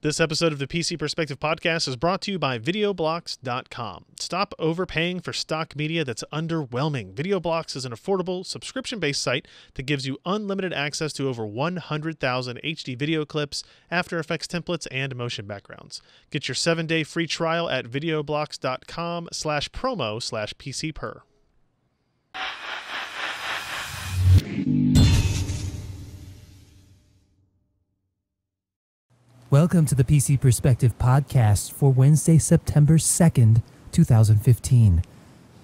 This episode of the PC Perspective Podcast is brought to you by VideoBlocks.com. Stop overpaying for stock media that's underwhelming. VideoBlocks is an affordable, subscription-based site that gives you unlimited access to over 100,000 HD video clips, After Effects templates, and motion backgrounds. Get your 7-day free trial at VideoBlocks.com/promo/PCPer. Welcome to the PC Perspective Podcast for Wednesday, September 2nd, 2015.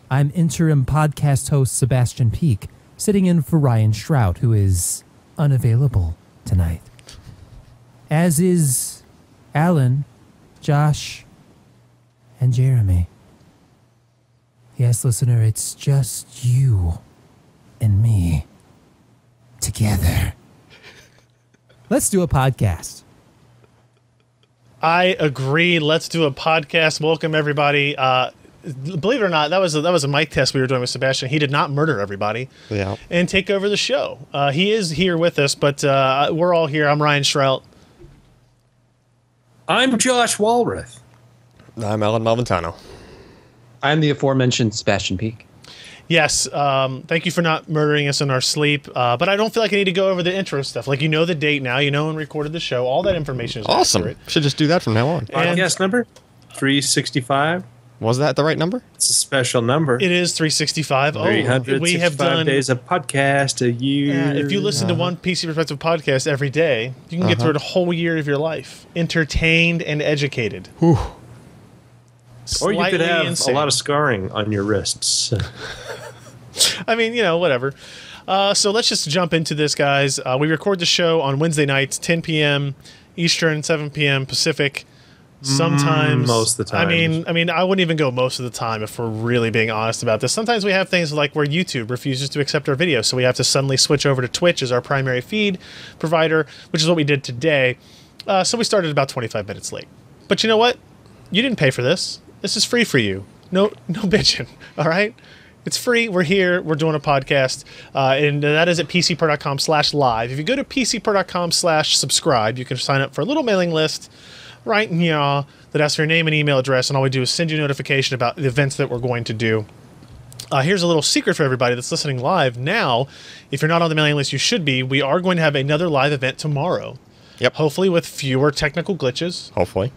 I'm interim podcast host Sebastian Peak, sitting in for Ryan Shrout, who is unavailable tonight. As is Alan, Josh, and Jeremy. Yes, listener, it's just you and me together. Let's do a podcast. I agree. Let's do a podcast. Welcome, everybody. Believe it or not, that was a mic test we were doing with Sebastian. He did not murder everybody and take over the show. He is here with us, but we're all here. I'm Ryan Shrout. I'm Josh Walrath. I'm Alan Malventano. I'm the aforementioned Sebastian Peak. Yes, thank you for not murdering us in our sleep, but I don't feel like I need to go over the intro stuff. Like, you know the date now, you know when we recorded the show, all that information is awesome. accurate. Should just do that from now on. Podcast number 365. Was that the right number? It's a special number. It is 365. 365 we have done days of podcast a year. If you listen to one PC Perspective podcast every day, you can get through the whole year of your life, entertained and educated. Whew. Or you could have insane. a lot of scarring on your wrists. I mean, you know, whatever. So let's just jump into this, guys. We record the show on Wednesday nights, 10 p.m. Eastern, 7 p.m. Pacific. Sometimes, most of the time. I mean, I wouldn't even go most of the time if we're really being honest about this. Sometimes we have things like where YouTube refuses to accept our video, so we have to suddenly switch over to Twitch as our primary feed provider, which is what we did today. So we started about 25 minutes late. But you know what? You didn't pay for this. This is free for you. No bitching. All right. It's free. We're here. We're doing a podcast, and that is at pcper.com/live. If you go to pcper.com/subscribe, you can sign up for a little mailing list right now that asks for your name and email address, and all we do is send you a notification about the events that we're going to do. Here's a little secret for everybody that's listening live now. If you're not on the mailing list, you should be. We are going to have another live event tomorrow. Yep. Hopefully with fewer technical glitches. Hopefully.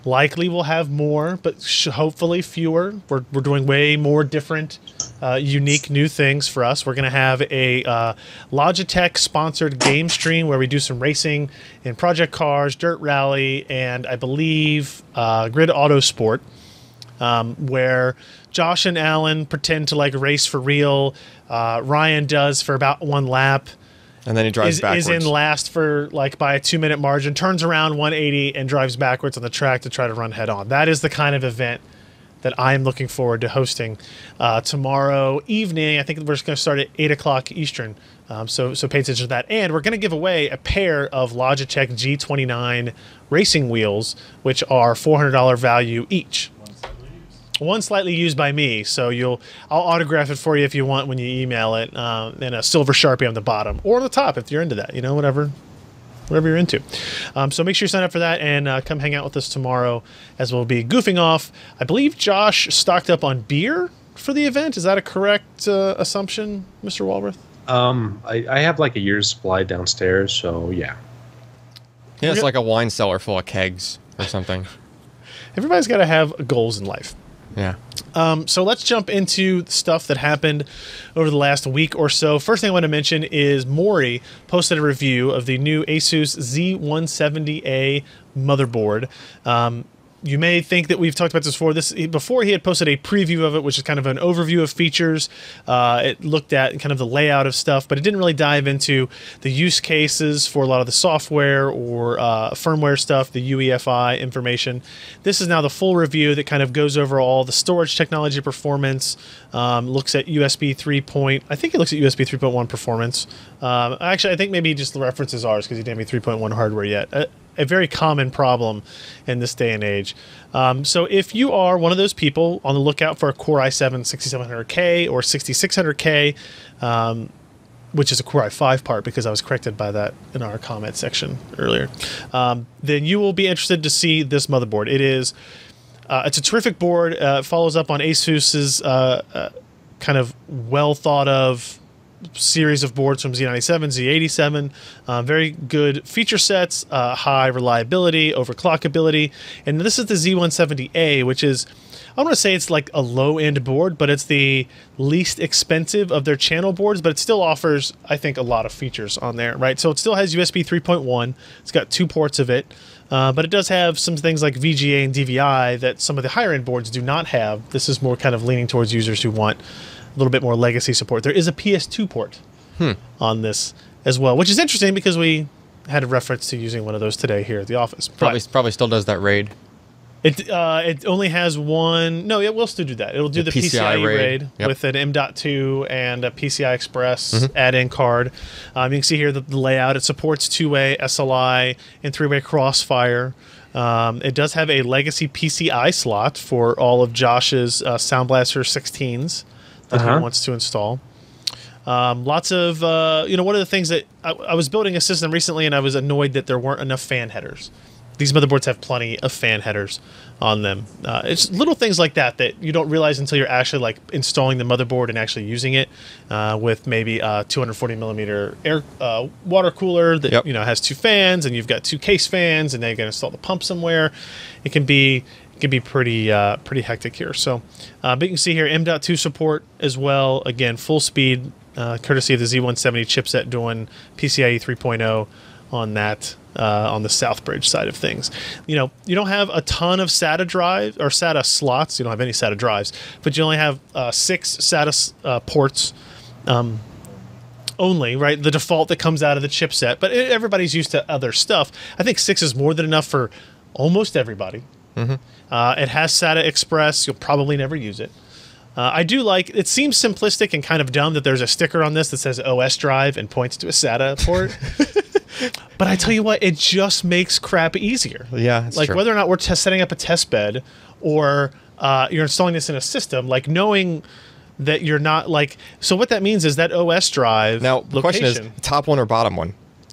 Likely we'll have more, but hopefully fewer. We're doing way more different, unique new things for us. We're going to have a Logitech sponsored game stream where we do some racing in Project Cars, Dirt Rally, and I believe Grid Autosport, where Josh and Alan pretend to like race for real. Ryan does for about one lap. And then he drives backwards. Is in last for like by a 2-minute margin, turns around 180 and drives backwards on the track to try to run head on. That is the kind of event that I am looking forward to hosting tomorrow evening. I think we're just going to start at 8 o'clock Eastern. So pay attention to that. And we're going to give away a pair of Logitech G29 racing wheels, which are $400 value each. One slightly used by me, so I'll autograph it for you if you want when you email it, and a silver Sharpie on the bottom or on the top if you're into that. You know, whatever you're into. So make sure you sign up for that and come hang out with us tomorrow, as we'll be goofing off. I believe Josh stocked up on beer for the event. Is that a correct assumption, Mr. Walrath? I have like a year's supply downstairs, so yeah. Yeah, it's like a wine cellar full of kegs or something. Everybody's got to have goals in life. Yeah. So let's jump into stuff that happened over the last week or so. First thing I want to mention is Maury posted a review of the new ASUS Z170A motherboard. You may think that we've talked about this before. Before he had posted a preview of it, which is kind of an overview of features. It looked at kind of the layout of stuff, but it didn't really dive into the use cases for a lot of the software or firmware stuff, the UEFI information. This is now the full review that kind of goes over all the storage technology performance, looks at USB 3. I think it looks at USB 3.1 performance. Actually, I think maybe he just references ours because he didn't have 3.1 hardware yet. A very common problem in this day and age. So if you are one of those people on the lookout for a Core i7 6700K or 6600K, which is a Core i5 part because I was corrected by that in our comment section earlier, then you will be interested to see this motherboard. It's a terrific board. It follows up on ASUS's kind of well thought of series of boards from Z97, Z87. Very good feature sets, high reliability, overclockability, and this is the Z170A, which is, I don't want to say it's like a low-end board, but it's the least expensive of their channel boards, but it still offers, I think, a lot of features on there, right? So it still has USB 3.1. It's got 2 ports of it, but it does have some things like VGA and DVI that some of the higher-end boards do not have. This is more kind of leaning towards users who want a little bit more legacy support. There is a PS2 port on this as well, which is interesting because we had a reference to using one of those today here at the office. Probably still does that RAID. It only has one. No, it will still do that. It'll do the PCIe RAID with an M.2 and a PCI Express add-in card. You can see here the layout. It supports 2-way SLI and 3-way Crossfire. It does have a legacy PCI slot for all of Josh's Sound Blaster 16s that he wants to install. Lots of, one of the things that I was building a system recently and I was annoyed that there weren't enough fan headers. These motherboards have plenty of fan headers on them. It's little things like that that you don't realize until you're actually like installing the motherboard and actually using it with maybe a 240 millimeter air water cooler that has 2 fans, and you've got 2 case fans, and then you're going to install the pump somewhere. It can be pretty hectic here. So, but you can see here M.2 support as well. Again, full speed, courtesy of the Z170 chipset doing PCIe 3.0 on that. On the Southbridge side of things. You don't have a ton of SATA drives or SATA slots. You don't have any SATA drives, but you only have 6 SATA ports only, right? The default that comes out of the chipset, but everybody's used to other stuff. I think 6 is more than enough for almost everybody. It has SATA Express. You'll probably never use it. I do like, it seems simplistic and kind of dumb that there's a sticker on this that says OS drive and points to a SATA port. But I tell you what, it just makes crap easier. Yeah, it's like true. Whether or not we're setting up a test bed or you're installing this in a system, like knowing that you're not like, so what that means is that OS drive now the question is top one or bottom one.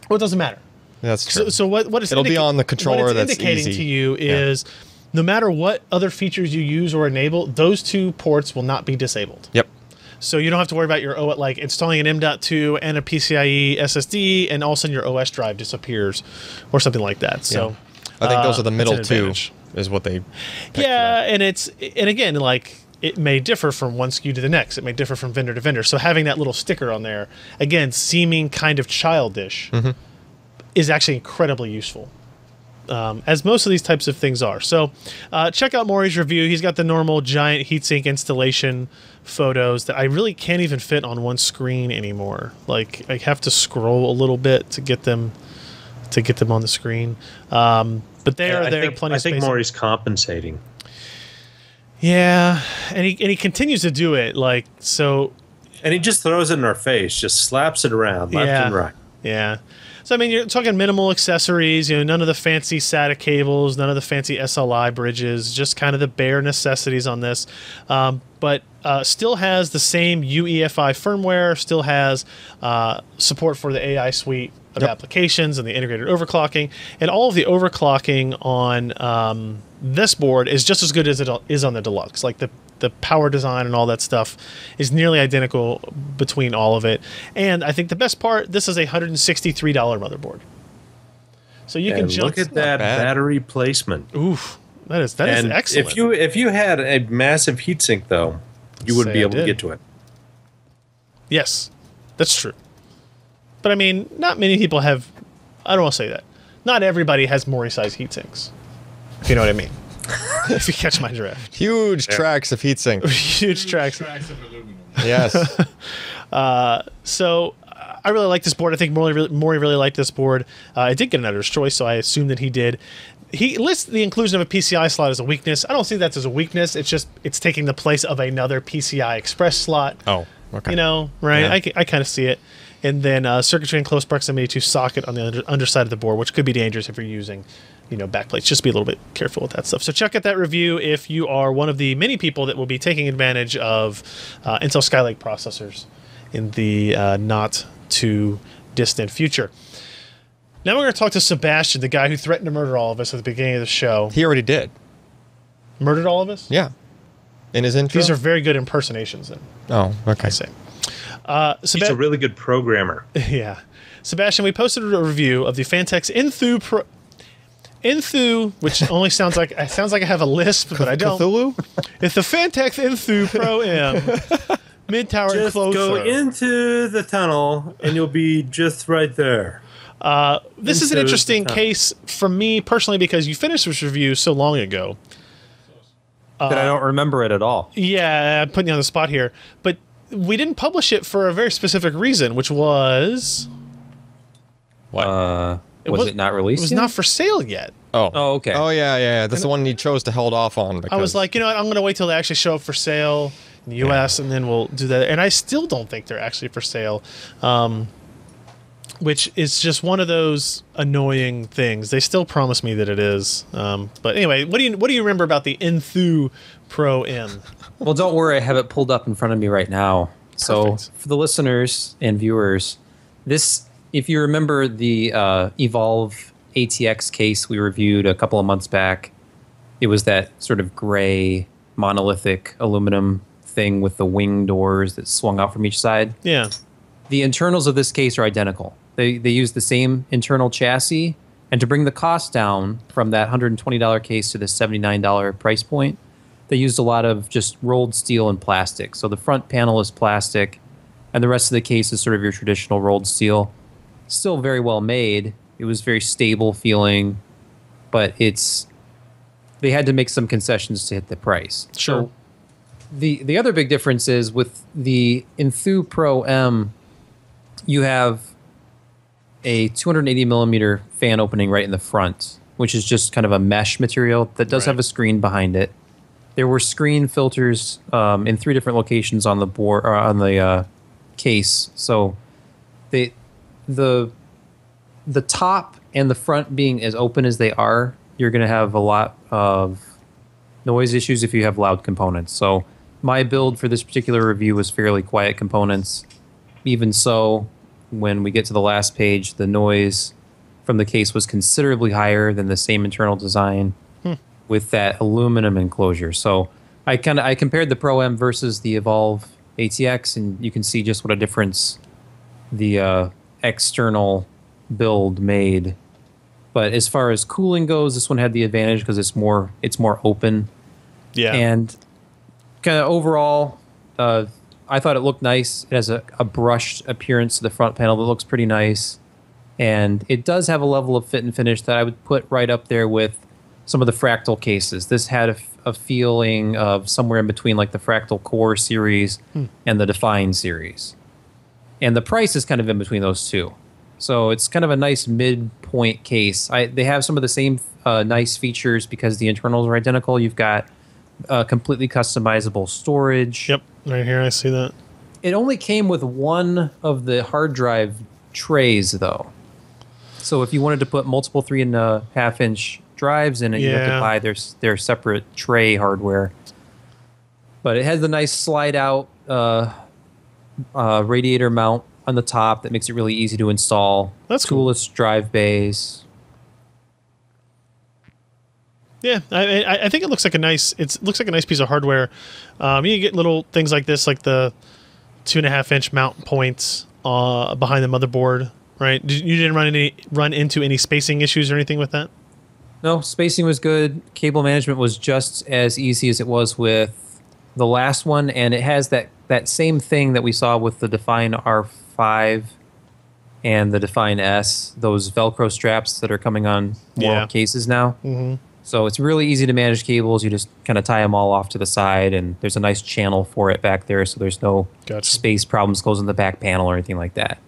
Well, it doesn't matter. That's true. So what it's it'll be on the controller. What it's that's indicating easy to you is no matter what other features you use or enable, those 2 ports will not be disabled. Yep. So you don't have to worry about your like installing an M.2 and a PCIe SSD, and all of a sudden your OS drive disappears, or something like that. So I think those are the middle 2, is what they. And again, like it may differ from one SKU to the next. It may differ from vendor to vendor. So having that little sticker on there, again, seeming kind of childish, is actually incredibly useful. As most of these types of things are. So check out Maury's review. He's got the normal giant heatsink installation photos that I really can't even fit on one screen anymore. Like I have to scroll a little bit to get them on the screen. But they are there. Plenty of space. I think Maury's compensating. Yeah, and he continues to do it. Like so, and he just throws it in our face, just slaps it around left and right. Yeah. So, I mean, you're talking minimal accessories, none of the fancy SATA cables, none of the fancy SLI bridges, just kind of the bare necessities on this. But still has the same UEFI firmware, still has support for the AI suite of applications and the integrated overclocking. And all of the overclocking on this board is just as good as it is on the Deluxe. Like the power design and all that stuff is nearly identical between all of it. And I think the best part, this is a $163 motherboard. So you can jump. Look at that battery placement. Oof, that is excellent. If you had a massive heatsink though, you wouldn't be able to get to it. Yes, that's true. But I mean, not many people have. I don't want to say that. Not everybody has Maury-sized heatsinks. If you know what I mean. If you catch my drift. Huge tracks of heatsink. Huge tracks of aluminum. Yes. So I really like this board. I think Maury really liked this board. I did get an editor's choice, so I assume that he did. He lists the inclusion of a PCI slot as a weakness. I don't see that as a weakness. It's just it's taking the place of another PCI Express slot. Oh, okay. Right? Yeah. I kind of see it. And then circuitry in close proximity to socket on the underside of the board, which could be dangerous if you're using, backplates. Just be a little bit careful with that stuff. So check out that review if you are one of the many people that will be taking advantage of Intel Skylake processors in the not too distant future. Now we're going to talk to Sebastian, the guy who threatened to murder all of us at the beginning of the show. He already did. Murdered all of us? Yeah. In his intro? These are very good impersonations, then. Oh, okay. I say. He's a really good programmer. Yeah. Sebastian, we posted a review of the Phanteks Enthoo, which only sounds like I have a lisp, but I don't. Cthulhu? It's the Phanteks Enthoo Pro M mid-tower Just enclosure. go into the tunnel, and you'll be just right there. This is an interesting case for me personally because you finished this review so long ago. That I don't remember it at all. Yeah, I'm putting you on the spot here. But we didn't publish it for a very specific reason, which was... What? Was it not released? It was yet? not for sale yet. Oh, okay. Oh, yeah. That's the one he chose to hold off on. Because I was like, you know what, I'm going to wait till they actually show up for sale in the U.S., and then we'll do that. And I still don't think they're actually for sale, which is just one of those annoying things. They still promise me that it is. But anyway, what do you remember about the Enthoo Pro M? Well, don't worry. I have it pulled up in front of me right now. So Perfect. for the listeners and viewers, this, if you remember the Evolve ATX case we reviewed a couple of months back, it was that sort of gray monolithic aluminum thing with the wing doors that swung out from each side. Yeah. The internals of this case are identical. They use the same internal chassis, and to bring the cost down from that $120 case to the $79 price point, they used a lot of just rolled steel and plastic. So the front panel is plastic, and the rest of the case is sort of your traditional rolled steel. Still very well made. It was very stable feeling, but they had to make some concessions to hit the price. Sure. So the other big difference is with the Enthoo Pro M, you have a 280 millimeter fan opening right in the front, which is just kind of a mesh material that does have a screen behind it. There were screen filters in 3 different locations on the board or on the case. So the top and the front being as open as they are, you're going to have a lot of noise issues if you have loud components. So my build for this particular review was fairly quiet components. Even so, when we get to the last page, the noise from the case was considerably higher than the same internal design with that aluminum enclosure. So I compared the Pro M versus the Evolve ATX, and you can see just what a difference the external build made. But as far as cooling goes, this one had the advantage because it's more open. Yeah. And kind of overall, I thought it looked nice. It has a brushed appearance to the front panel that looks pretty nice. And it does have a level of fit and finish that I would put right up there with some of the Fractal cases. This had a feeling of somewhere in between like the Fractal Core series and the Define series. And the price is kind of in between those two. So it's kind of a nice midpoint case. They have some of the same nice features because the internals are identical. You've got completely customizable storage. Yep, right here I see that. It only came with one of the hard drive trays, though. So if you wanted to put multiple 3.5-inch drives in it, you have to buy their separate tray hardware. But it has the nice slide-out radiator mount on the top that makes it really easy to install. That's cool. Toolless drive bays. Yeah, I think it looks like a nice piece of hardware. You get little things like this, like the 2.5-inch mount points behind the motherboard, right? You didn't run into any spacing issues or anything with that? No, spacing was good. Cable management was just as easy as it was with the last one, and it has that same thing that we saw with the Define R5 and the Define S, those Velcro straps that are coming on more cases now. Mm-hmm. So it's really easy to manage cables. You just kind of tie them all off to the side, and there's a nice channel for it back there, so there's no space problems closing the back panel or anything like that.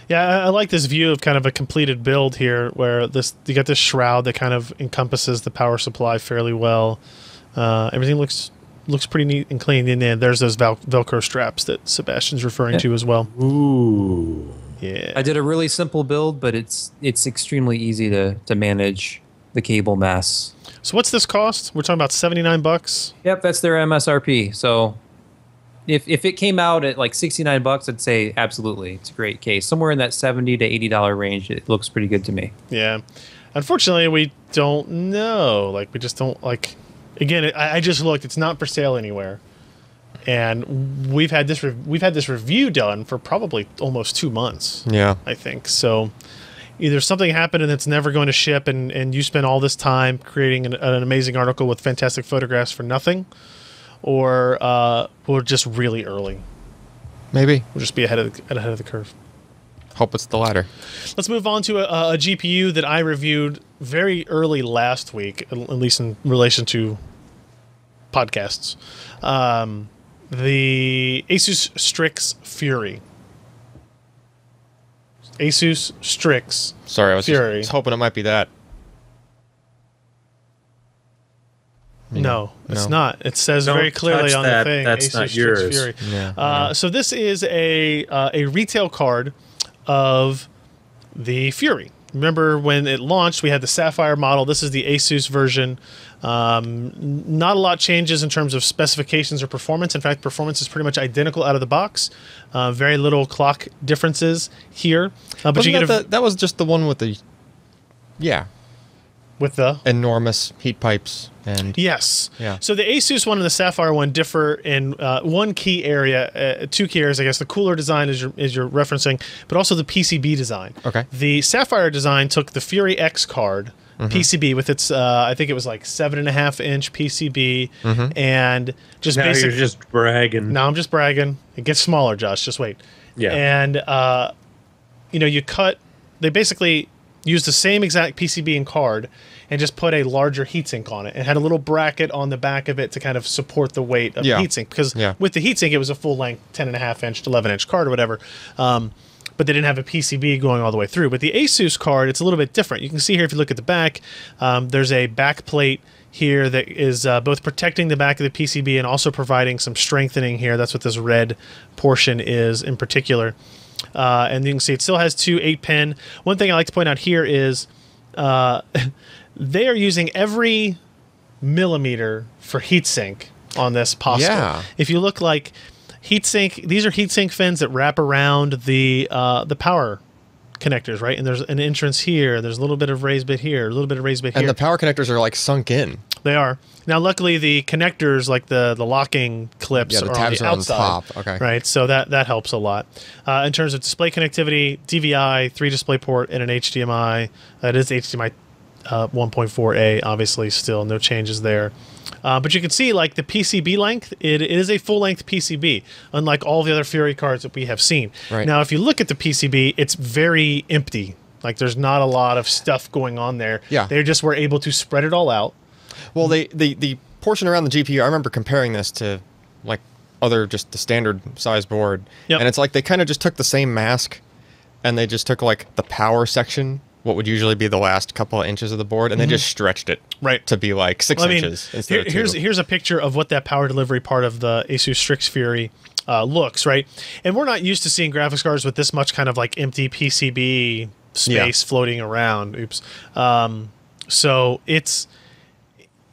Yeah, I like this view of kind of a completed build here, where you got this shroud that kind of encompasses the power supply fairly well. Everything looks pretty neat and clean. And then there's those Velcro straps that Sebastian's referring to as well. Ooh. Yeah. I did a really simple build, but it's extremely easy to manage the cable mess. So what's this cost? We're talking about $79. Yep, that's their MSRP. So If it came out at like $69, I'd say absolutely, it's a great case. Somewhere in that $70 to $80 range, it looks pretty good to me. Yeah. Unfortunately, we don't know. Like, we just don't, like... Again, I just looked. It's not for sale anywhere. And we've had this review done for probably almost 2 months. Yeah. I think. So either something happened and it's never going to ship and you spent all this time creating an amazing article with fantastic photographs for nothing, or we're just really early. Maybe. We'll just be ahead of the curve. Hope it's the latter. Let's move on to a GPU that I reviewed very early last week, at least in relation to podcasts. The ASUS Strix Fury. ASUS Strix. Sorry, I was Fury. just hoping it might be that. No, it's not. It says very clearly on the thing. That's ASUS not Strix yours. Fury. Yeah. So this is a retail card of the Fury. Remember when it launched, we had the Sapphire model. This is the ASUS version. Not a lot changes in terms of specifications or performance. In fact, performance is pretty much identical out of the box. Very little clock differences here. But you get that was just the one with the... Yeah. With the... enormous heat pipes. And yes. Yeah. So the ASUS one and the Sapphire one differ in one key area, two key areas, I guess. The cooler design is you're referencing, but also the PCB design. Okay. The Sapphire design took the Fury X card PCB with its, I think it was like 7.5-inch PCB, and just now basically. You're just bragging. Now I'm just bragging. It gets smaller, Josh. Just wait. Yeah. And you cut. They basically used the same exact PCB and card and just put a larger heatsink on it. It had a little bracket on the back of it to kind of support the weight of the heatsink. Because with the heatsink, it was a full-length 10.5-inch to 11-inch card or whatever. But they didn't have a PCB going all the way through. But the ASUS card, it's a little bit different. You can see here, if you look at the back, there's a back plate here that is both protecting the back of the PCB and also providing some strengthening here. That's what this red portion is in particular. And you can see it still has two 8-pin. One thing I like to point out here is they are using every millimeter for heatsink on this possible. Yeah. If you look like heatsink, these are heatsink fins that wrap around the power connectors, right? And there's an entrance here. There's a little bit of raised bit here, a little bit of raised bit here. And the power connectors are like sunk in. They are. Now, luckily, the connectors, like the locking clips, the are tabs on the outside. on top. Okay. Right, so that helps a lot. In terms of display connectivity, DVI, 3 display port, and an HDMI. That is HDMI 1.4a, obviously, still no changes there. But you can see, like, the PCB length, it is a full-length PCB, unlike all the other Fury cards that we have seen. Right. Now, if you look at the PCB, it's very empty. Like, there's not a lot of stuff going on there. Yeah. They just were able to spread it all out. Well, the portion around the GPU, I remember comparing this to, like, just the standard size board. Yep. And it's like they kind of just took the same mask and they just took, like, the power section, what would usually be the last couple of inches of the board, and they just stretched it to be like 6 inches instead of 2. Here's a picture of what that power delivery part of the ASUS Strix Fury looks, right? And we're not used to seeing graphics cards with this much kind of like empty PCB space floating around. Oops. So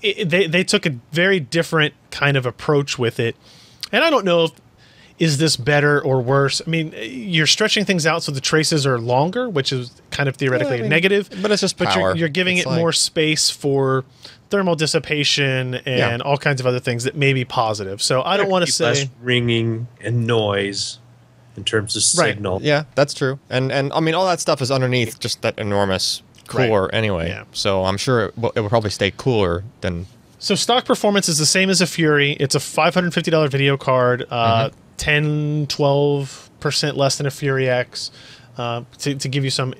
they took a very different kind of approach with it. And I don't know if is this better or worse? I mean, you're stretching things out so the traces are longer, which is kind of theoretically a negative. But it's just power. But you're giving it more space for thermal dissipation and all kinds of other things that may be positive. So I don't want to say less ringing and noise in terms of signal. Yeah, that's true. And I mean, all that stuff is underneath just that enormous cooler anyway. Yeah. So I'm sure it will probably stay cooler than... So stock performance is the same as a Fury. It's a $550 video card, 10-12% less than a Fury X, to give you some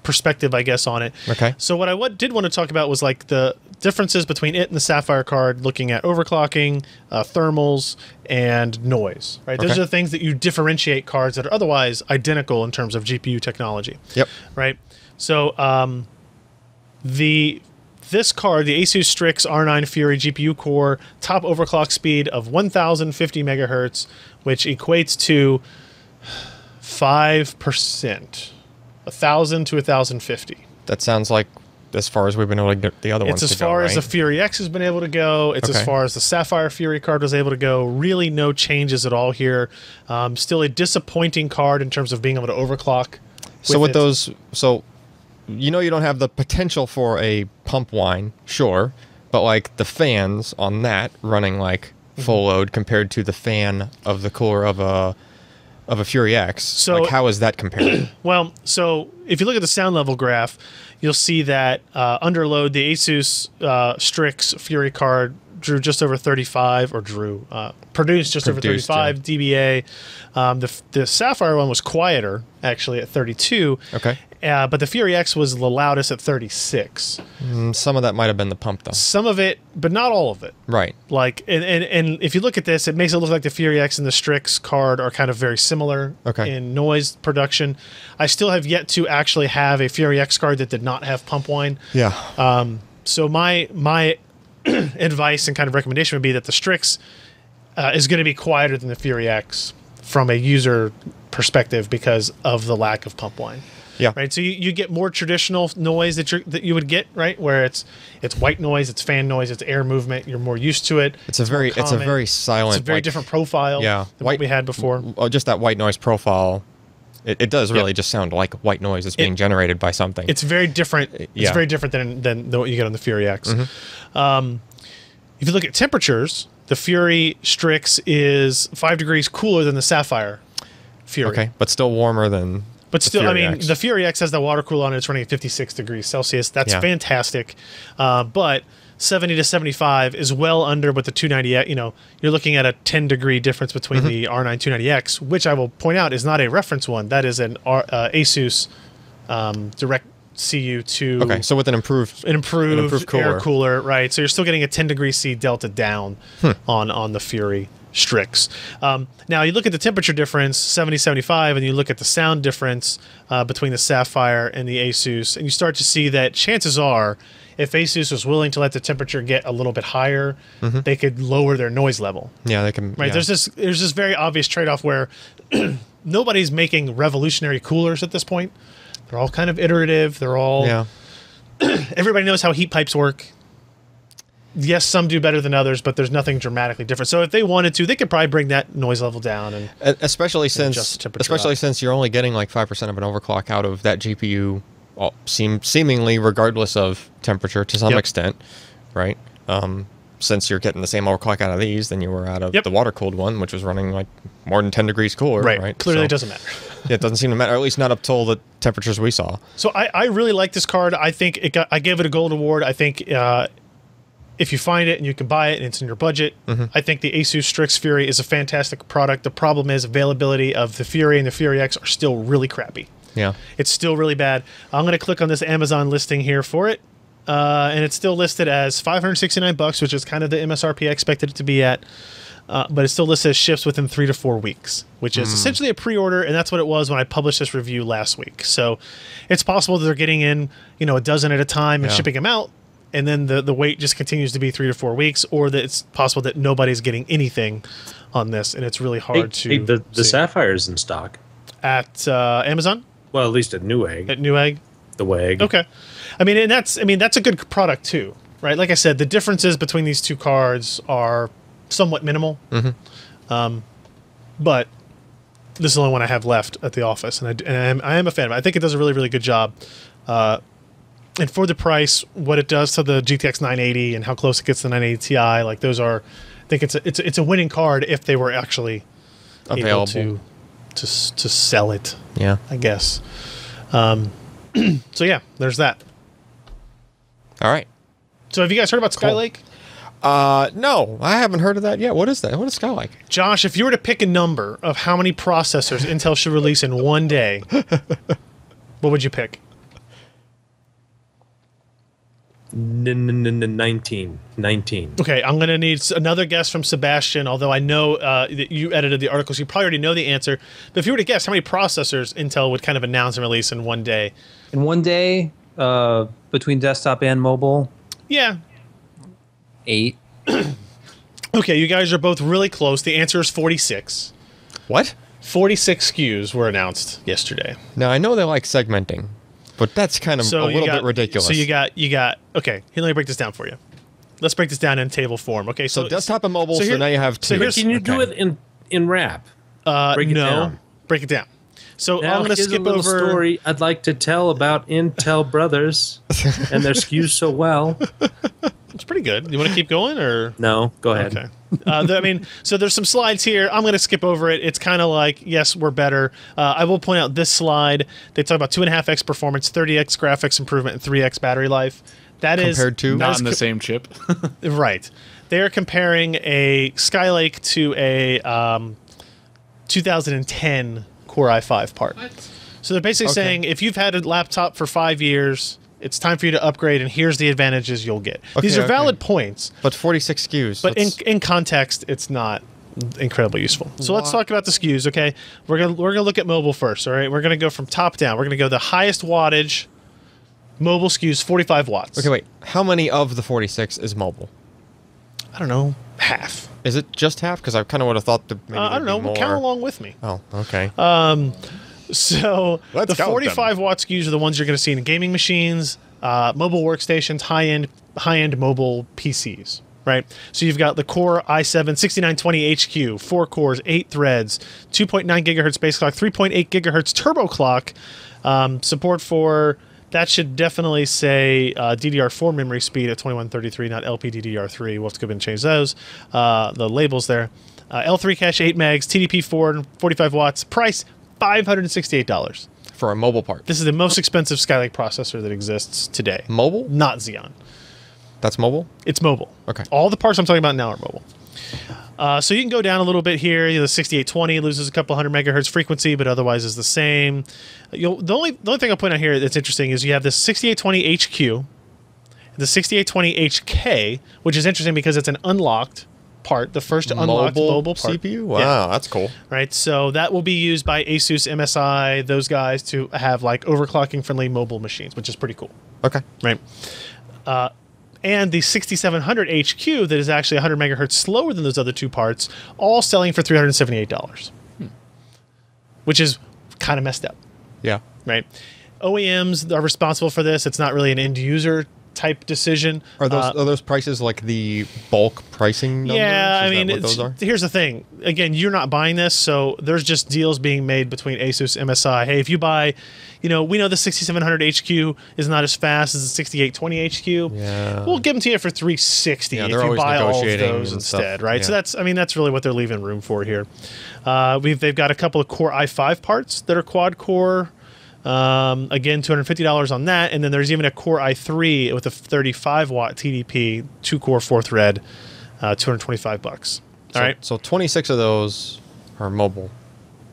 perspective, I guess, on it. Okay. So what I did want to talk about was like the differences between it and the Sapphire card, looking at overclocking, thermals, and noise. Right. Those are the things that you differentiate cards that are otherwise identical in terms of GPU technology. Yep. Right. So this card, the ASUS Strix R9 Fury GPU core, top overclock speed of 1050 megahertz, which equates to 5%, 1000 to 1050. That sounds like as far as we've been able to get the other ones to go, It's as far as the Fury X has been able to go. It's as far as the Sapphire Fury card was able to go. Really no changes at all here. Still a disappointing card in terms of being able to overclock. So with those... So, you know you don't have the potential for a pump wine, sure, but like the fans on that running like full load compared to the fan of the cooler of a Fury X. So like how is that compared? Well, so if you look at the sound level graph, you'll see that under load, the ASUS Strix Fury card drew just over 35, or produced just over 35 dBA. The Sapphire one was quieter, actually, at 32. Okay. But the Fury X was the loudest at 36. Some of that might have been the pump, though. Some of it, but not all of it. Right. Like, and if you look at this, it makes it look like the Fury X and the Strix card are kind of very similar in noise production. I still have yet to actually have a Fury X card that did not have pump whine. Yeah. So my advice and kind of recommendation would be that the Strix is going to be quieter than the Fury X from a user perspective because of the lack of pump whine. Yeah. Right. So you get more traditional noise that you would get, right, where it's white noise, it's fan noise, it's air movement. You're more used to it. It's a very silent. It's a very different profile. Yeah. Than what we had before. Just that white noise profile. It does really just sound like white noise that's being generated by something. It's very different. It's very different than what you get on the Fury X. If you look at temperatures, the Fury Strix is 5 degrees cooler than the Sapphire Fury. Okay, but still warmer than. But still, Fury X. the Fury X has the water cooler on it. It's running at 56 degrees Celsius. That's fantastic. But 70 to 75 is well under what the 290X, you're looking at a 10-degree difference between the R9 290X, which I will point out is not a reference one. That is an ASUS Direct CU2. Okay, so with an improved air cooler, right? So you're still getting a 10-degree C delta down on the Fury Strix. Now you look at the temperature difference, 70, 75, and you look at the sound difference between the Sapphire and the ASUS, and you start to see that chances are, if ASUS was willing to let the temperature get a little bit higher, they could lower their noise level. Yeah, they can. Right? Yeah. There's this very obvious trade-off where nobody's making revolutionary coolers at this point. They're all kind of iterative. They're all everybody knows how heat pipes work. Yes, some do better than others, but there's nothing dramatically different. So if they wanted to, they could probably bring that noise level down, and especially since you're only getting like 5% of an overclock out of that GPU, seemingly regardless of temperature to some extent, right? Since you're getting the same overclock out of these than you were out of the water cooled one, which was running like more than 10 degrees cooler, right? Clearly, it doesn't matter. It doesn't seem to matter, at least not up till the temperatures we saw. So I really like this card. I think I gave it a gold award. I think if you find it and you can buy it and it's in your budget, I think the ASUS Strix Fury is a fantastic product. The problem is availability of the Fury and the Fury X are still really crappy. Yeah. It's still really bad. I'm going to click on this Amazon listing here for it. And it's still listed as $569, which is kind of the MSRP I expected it to be at. But it's still listed as ships within 3 to 4 weeks, which is essentially a pre-order, and that's what it was when I published this review last week. So it's possible that they're getting in, a dozen at a time and shipping them out, and then the wait just continues to be 3 to 4 weeks, or that it's possible that nobody's getting anything on this, and it's really hard to. The Sapphire is in stock at Amazon. Well, at least at Newegg. At Newegg. The WEG. Okay. that's a good product too, right? Like I said, the differences between these two cards are somewhat minimal. But this is the only one I have left at the office, and I am a fan of it. I think it does a really, really good job. And for the price, what it does to the GTX 980 and how close it gets to the 980 Ti, like those are, I think it's a winning card if they were actually available able to sell it. Yeah, I guess. So yeah, there's that. All right. So have you guys heard about Skylake? No, I haven't heard of that yet. What is that? What is Skylake? Josh, if you were to pick a number of how many processors Intel should release in one day, what would you pick? 19. Okay, I'm going to need another guess from Sebastian, although I know that you edited the article, so you probably already know the answer. But if you were to guess, how many processors Intel would kind of announce and release in one day? In one day, between desktop and mobile? Yeah. 8. Okay, you guys are both really close. The answer is 46. What? 46 SKUs were announced yesterday. Now, I know they like segmenting. But that's kind of a little bit ridiculous. So you got. Okay, here, let me break this down for you. Let's break this down in table form. Okay, so desktop and mobile. So now you have two. So can you do it in wrap? Break it down. Break it down. So now, I'm going to skip a over. Story I'd like to tell about Intel brothers and their SKUs so well. It's pretty good. You want to keep going or no? Go ahead. Okay. I mean, so there's some slides here. I'm going to skip over it. It's kind of like, yes, we're better. I will point out this slide. They talk about 2.5x performance, 30x graphics improvement, and 3x battery life. That is compared to not in the same chip. Right. They are comparing a Skylake to a 2010 Core i5 part. What? So they're basically saying if you've had a laptop for 5 years, it's time for you to upgrade, and here's the advantages you'll get. These are valid points. But 46 SKUs. But in context, it's not incredibly useful. So let's talk about the SKUs, okay? We're gonna look at mobile first, all right? We're gonna go from top down. We're gonna go the highest wattage mobile SKUs, 45 watts. Okay, wait. How many of the 46 is mobile? I don't know. Half. Is it just half? Because I kind of would have thought that maybe I don't know. more. Count along with me. Oh, okay. So the 45 watt SKUs are the ones you're going to see in gaming machines, mobile workstations, high-end mobile PCs, right? So you've got the Core i7 6920HQ, 4 cores, 8 threads, 2.9 gigahertz base clock, 3.8 gigahertz turbo clock, support for... That should definitely say DDR4 memory speed at 2133, not LPDDR3. We'll have to go and change those, the labels there. L3 cache, 8 megs, TDP4, 45 watts. Price, $568. For a mobile part. This is the most expensive Skylake processor that exists today. Mobile? Not Xeon. That's mobile? It's mobile. Okay. All the parts I'm talking about now are mobile. So you can go down a little bit here. The 6820 loses a couple hundred megahertz frequency, but otherwise is the same. The only thing I'll point out here that's interesting is you have this 6820 HQ, the 6820 HK, which is interesting because it's an unlocked part, the first unlocked mobile part. CPU? Wow, that's cool. Right, so that will be used by ASUS, MSI, those guys to have like overclocking friendly mobile machines, which is pretty cool. Okay. Right. And the 6700 HQ that is actually 100 megahertz slower than those other two parts, all selling for $378, which is kind of messed up. Yeah. Right. OEMs are responsible for this. It's not really an end user type decision. Are those prices like the bulk pricing numbers? Yeah, I mean, those are? Here's the thing. Again, you're not buying this, so there's just deals being made between ASUS, MSI. Hey, if you buy, we know the 6700 HQ is not as fast as the 6820 HQ. Yeah. We'll give them to you for $360 if you buy all of those instead, right? Yeah. So that's really what they're leaving room for here. They've got a couple of Core i5 parts that are quad core. Again, $250 on that, and then there's even a Core i3 with a 35 watt TDP, 2-core, 4-thread, $225. All right. So 26 of those are mobile.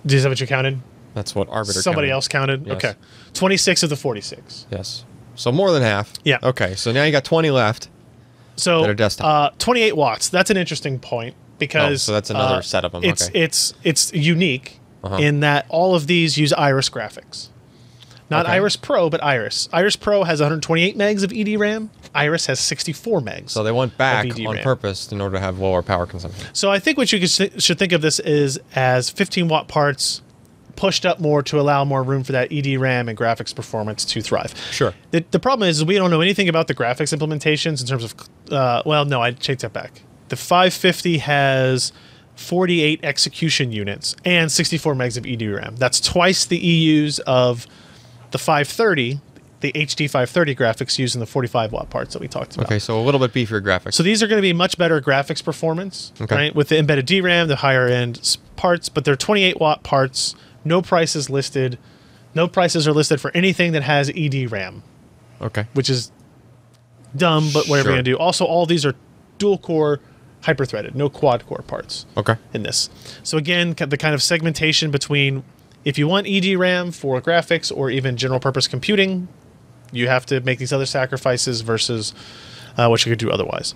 Is that what you counted? That's what Arbiter. Somebody else counted. Yes. Okay, 26 of the 46. Yes. So more than half. Yeah. Okay. So now you got 20 left. So that are desktop. 28 watts. That's an interesting point because so that's another set of them. It's unique in that all of these use Iris graphics. Not Iris Pro, but Iris. Iris Pro has 128 megs of EDRAM. Iris has 64 megs. So they went back on purpose in order to have lower power consumption. So I think what you should think of this is as 15-watt parts pushed up more to allow more room for that EDRAM and graphics performance to thrive. Sure. The problem is we don't know anything about the graphics implementations in terms of... well, no, I'd take that back. The 550 has 48 execution units and 64 megs of EDRAM. That's twice the EUs of... the 530, the HD 530 graphics used in the 45-watt parts that we talked about. Okay, so a little bit beefier graphics. So these are going to be much better graphics performance, right? With the embedded DRAM, the higher-end parts, but they're 28-watt parts, no prices listed. No prices are listed for anything that has EDRAM. Okay. Which is dumb, but whatever you're going to do. Also, all these are dual-core, hyper-threaded, no quad-core parts in this. So again, the kind of segmentation between... If you want EDRAM for graphics or even general purpose computing, you have to make these other sacrifices versus what you could do otherwise.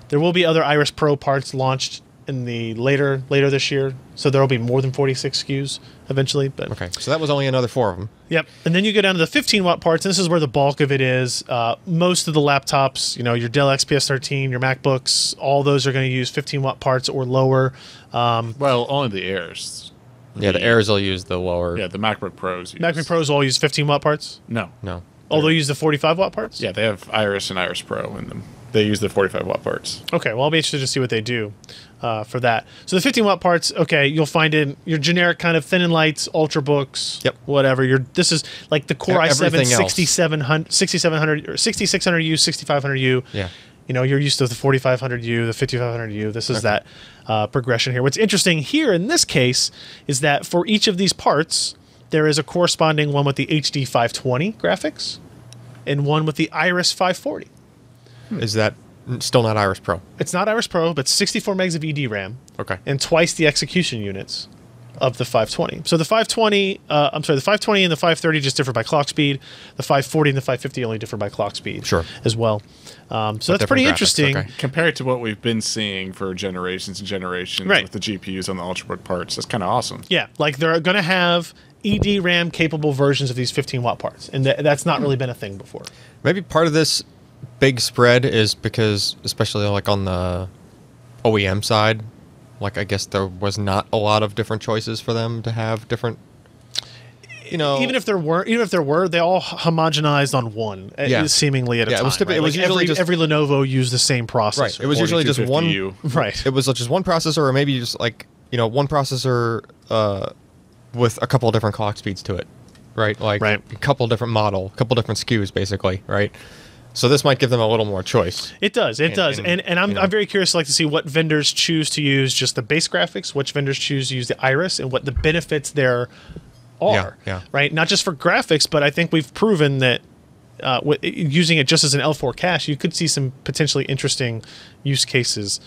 There will be other Iris Pro parts launched in the later this year, so there will be more than 46 SKUs eventually. But okay, so that was only another 4 of them. Yep, and then you go down to the 15-watt parts, and this is where the bulk of it is. Most of the laptops, your Dell XPS 13, your MacBooks, all those are going to use 15-watt parts or lower. Well, only the Airs. Yeah, the Airs will use the lower. Yeah, the MacBook Pros. MacBook Pros all use 15-watt parts? No. Oh, they'll use the 45 watt parts? Yeah, they have Iris and Iris Pro in them. They use the 45 watt parts. Okay, well, I'll be interested to see what they do for that. So the 15 watt parts, okay, you'll find in your generic kind of thin and lights, Ultrabooks, Yep. whatever. This is like the Core i7 Everything else. 6700 or 6600U, 6500U. Yeah. You know, you're used to the 4500U, the 5500U. This is that progression here. What's interesting here in this case is that for each of these parts, there is a corresponding one with the HD 520 graphics and one with the Iris 540. Is that still not Iris Pro? It's not Iris Pro, but 64 megs of EDRAM. Okay. And twice the execution units of the 520. So the 520, the 520 and the 530 just differ by clock speed. The 540 and the 550 only differ by clock speed. Sure. As well. So that's pretty graphics, interesting. okay. Compared to what we've been seeing for generations and generations Right. with the GPUs on the Ultrabook parts, that's kind of awesome. Yeah, like they're going to have EDRAM capable versions of these 15 watt parts, and that's not really been a thing before. Maybe part of this big spread is because, especially like on the OEM side, like I guess there was not a lot of different choices for them to have different, you know. Even if there were, they all homogenized on one, Yeah. seemingly at a Yeah, time. it was typically- right? it was Like usually just- every Lenovo used the same processor. Right. It was usually just one. 4250U. Right. It was just one processor, or maybe just like, you know, one processor with a couple of different clock speeds to it, right? Like Right. a couple different SKUs, basically, right? So this might give them a little more choice. It does. It does. And I'm, you know. I'm very curious to see what vendors choose to use just the base graphics, which vendors choose to use the Iris, and what the benefits there are. Yeah. Right? Not just for graphics, but I think we've proven that using it just as an L4 cache, you could see some potentially interesting use cases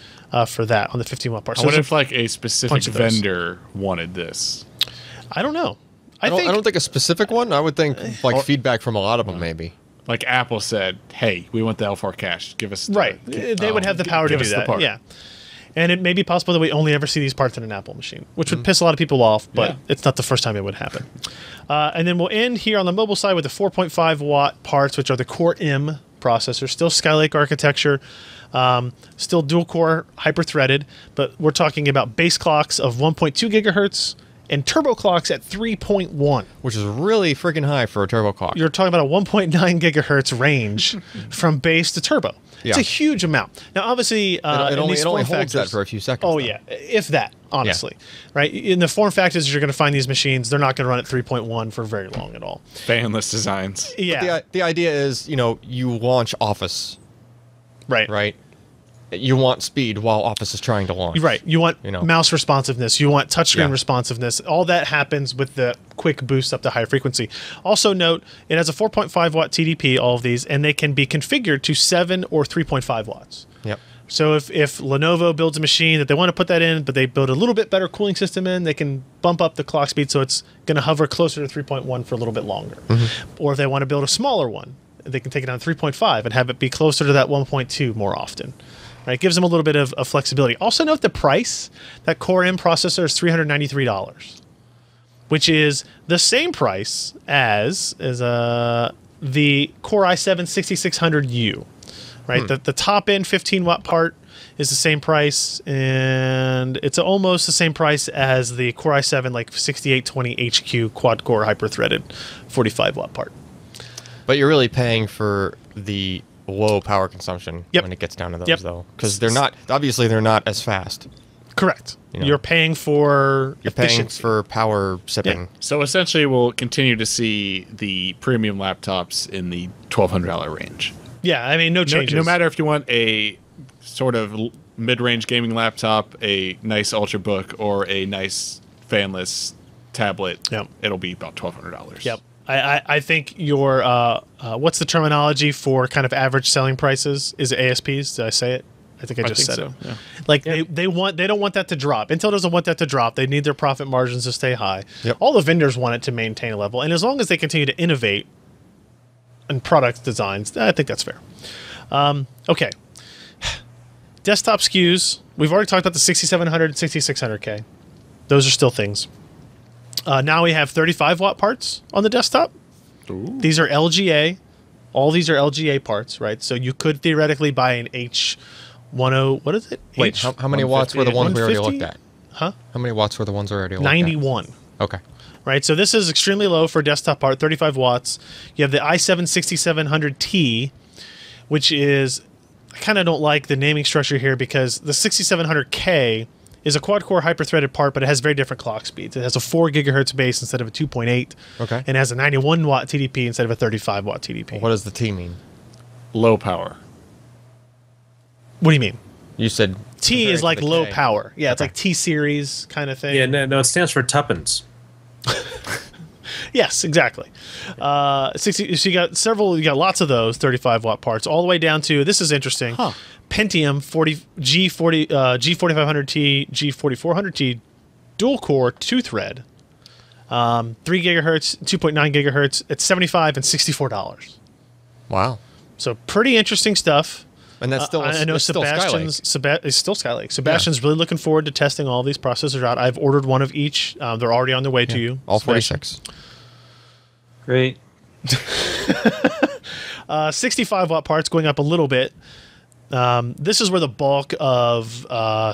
for that on the 15 watt part. I So wonder there's if like a specific bunch of those. vendor wanted this. I don't know. I don't think a specific one. I would think like Or- feedback from a lot of them, maybe. Like Apple said, "Hey, we want the L4 cache. Give us the, Right. They would have the power to give do us the that. part." Yeah. And it may be possible that we only ever see these parts in an Apple machine, which would piss a lot of people off, but Yeah. it's not the first time it would happen. And then we'll end here on the mobile side with the 4.5 watt parts, which are the Core M processor, still Skylake architecture, still dual core hyper-threaded, but we're talking about base clocks of 1.2 gigahertz and turbo clocks at 3.1. Which is really freaking high for a turbo clock. You're talking about a 1.9 gigahertz range from base to turbo. It's Yeah. a huge amount. Now, obviously, it in only, these it only form holds that factors- for a few seconds. Oh, though. yeah. If that, honestly. Right? In the form factors you're going to find these machines, they're not going to run at 3.1 for very long at all. Fanless designs. Yeah. The idea is, you know, you launch Office, Right. right? You want speed while Office is trying to launch. Right. You want You know. mouse responsiveness. You want touchscreen Yeah. responsiveness. All that happens with the quick boost up to higher frequency. Also note, it has a 4.5 watt TDP, all of these, and they can be configured to 7 or 3.5 watts. Yep. So if Lenovo builds a machine that they want to put that in, but they build a little bit better cooling system in, they can bump up the clock speed so it's going to hover closer to 3.1 for a little bit longer. Or if they want to build a smaller one, they can take it down to 3.5 and have it be closer to that 1.2 more often. Right? It gives them a little bit of flexibility. Also note the price. That Core M processor is $393, which is the same price as the Core i7 6600U. Right, the top end 15 watt part is the same price, and it's almost the same price as the Core i7 like 6820 HQ quad core hyper threaded 45 watt part. But you're really paying for the low power consumption Yep. when it gets down to those, Yep. though. Because they're not as fast. Correct. You know. You're paying for You're paying efficiency. for power sipping. So essentially, we'll continue to see the premium laptops in the $1,200 range. Yeah, I mean, no changes. No matter if you want a sort of mid-range gaming laptop, a nice Ultrabook, or a nice fanless tablet, Yep. it'll be about $1,200. Yep. I think your what's the terminology for kind of average selling prices? Is it ASPs? Did I say it? I think I just said so, it. yeah. Like they don't want that to drop. Intel doesn't want that to drop. They need their profit margins to stay high. Yep. All the vendors want it to maintain a level, and as long as they continue to innovate in product designs, I think that's fair. Okay. Desktop SKUs. We've already talked about the 6700 and 6600K. Those are still things. Now we have 35 watt parts on the desktop. Ooh. These are LGA. All these are LGA parts, right? So you could theoretically buy an H10. What is it? Wait, how many watts were the ones we already 150? looked at? Huh? How many watts were the ones we already looked 91. at? Okay. right? So this is extremely low for a desktop part, 35 watts. You have the i7-6700T, which is, I kind of don't like the naming structure here because the 6700K is a quad-core hyper-threaded part, but it has very different clock speeds. It has a 4 gigahertz base instead of a 2.8. Okay. And it has a 91 watt TDP instead of a 35 watt TDP. What does the T mean? Low power. What do you mean? You said T is like low K. power. Yeah, it's Okay. like T-series kind of thing. Yeah, no, it stands for tuppence. Yes, exactly. 60. So you got lots of those 35 watt parts, all the way down to, this is interesting. Pentium G4500T, G4400T, dual core, 2-thread, 3 gigahertz, 2.9 gigahertz. It's $75 and $64. Wow. So pretty interesting stuff. And that's still I know that's still Sebastian's Skylake. It's still Skylake. Sebastian's really looking forward to testing all these processors out. I've ordered one of each. They're already on their way to you. All Sebastian. 46. Great. 65 watt parts going up a little bit. This is where the bulk of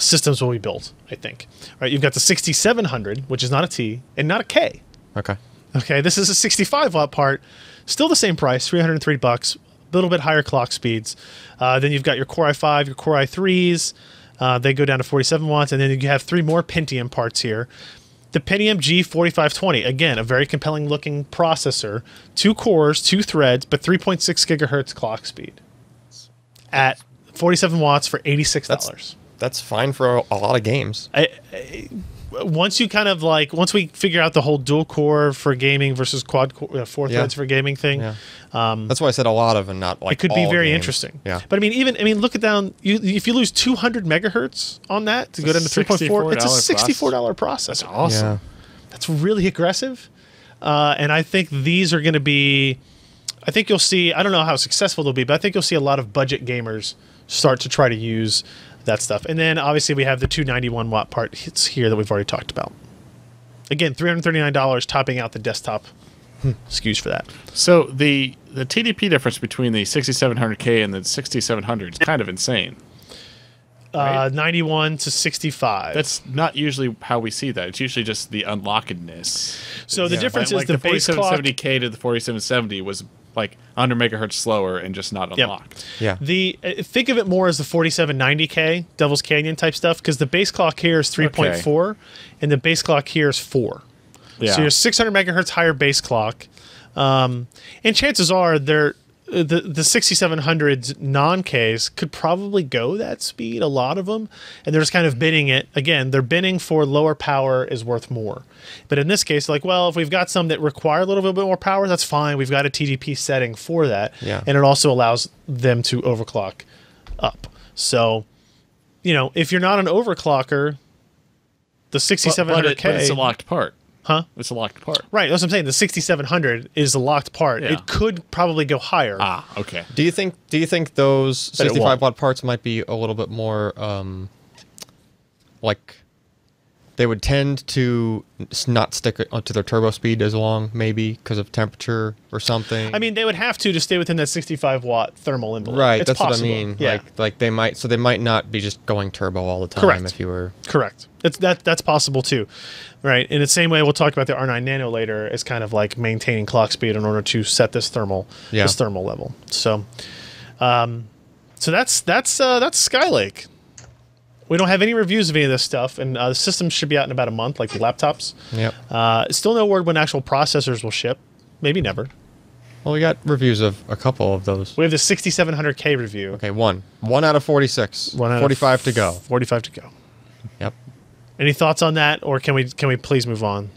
systems will be built, I think. Right, you've got the 6700, which is not a T and not a K. Okay. Okay, this is a 65 watt part, still the same price, $303, a little bit higher clock speeds. Then you've got your Core i5, your Core i3s. They go down to 47 watts, and then you have 3 more Pentium parts here. The Pentium G4520, again, a very compelling looking processor, 2 cores, 2 threads, but 3.6 gigahertz clock speed at 47 watts for $86. That's fine for a lot of games. Once you kind of like, once we figure out the whole dual core for gaming versus quad core, 4 threads for gaming thing, that's why I said a lot of and not like it could be all very games. interesting. Yeah. But I mean, look it down. If you lose 200 megahertz on that to go down to 3.4, it's a $64 processor. That's awesome. Yeah. That's really aggressive. And I think these are going to be, I think you'll see, I don't know how successful they'll be, but I think you'll see a lot of budget gamers start to try to use that stuff. And then obviously we have the 291 watt part hits here that we've already talked about. Again, $339 topping out the desktop SKUs for that. So the TDP difference between the 6700K and the 6700 is kind of insane. Right? 91 to 65. That's not usually how we see that. It's usually just the unlockedness. So the difference is like the base clock. 4770K to the 4770 was like 100 megahertz slower and just not unlocked. Yeah. Think of it more as the 4790K, Devil's Canyon type stuff, because the base clock here is 3.4 and the base clock here is 4. Yeah. So you're 600 megahertz higher base clock. And chances are the 6700's non-Ks could probably go that speed, a lot of them, and they're just kind of bidding it. Again, they're bidding for lower power is worth more. But in this case, like, well, if we've got some that require a little bit more power, that's fine. We've got a TDP setting for that, and it also allows them to overclock up. So, you know, if you're not an overclocker, the 6700K... But it's a locked part. Huh? It's a locked part. Right, that's what I'm saying. The 6700 is a locked part. Yeah. It could probably go higher. Ah, okay. Do you think those But it 65 won't. watt parts might be a little bit more like they would tend to not stick to their turbo speed as long, maybe because of temperature or something? I mean, they would have to stay within that 65 watt thermal envelope. Right, It's that's possible. what I mean. Yeah, Like they might not be just going turbo all the time. Correct. If you were correct. That's possible too, right? In the same way, we'll talk about the R9 Nano later. Is kind of like maintaining clock speed in order to set this thermal level. So, so that's Skylake. We don't have any reviews of any of this stuff, and the system should be out in about a month, like the laptops. Yep. Still no word when actual processors will ship. Maybe never. Well, we got reviews of a couple of those. We have the 6700K review. Okay, one out of 46. 45 to go. 45 to go. Yep. Any thoughts on that, or can we please move on?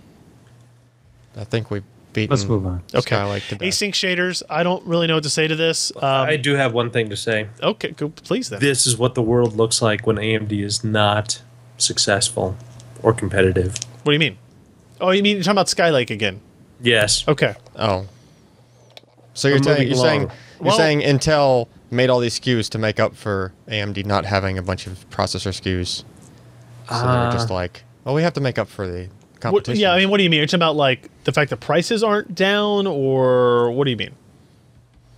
I think we've beaten. Let's move on. Okay. Skylake to death. Async shaders. I don't really know what to say to this. I do have one thing to say. Okay, go please then. This is what the world looks like when AMD is not successful or competitive. What do you mean? Oh, you mean you're talking about Skylake again? Yes. Okay. Oh. So you're I'm moving saying along. Well- Intel made all these SKUs to make up for AMD not having a bunch of processor SKUs. So they're just like, well, we have to make up for the competition. Yeah, I mean, what do you mean? You're talking about like the fact that prices aren't down, or what do you mean?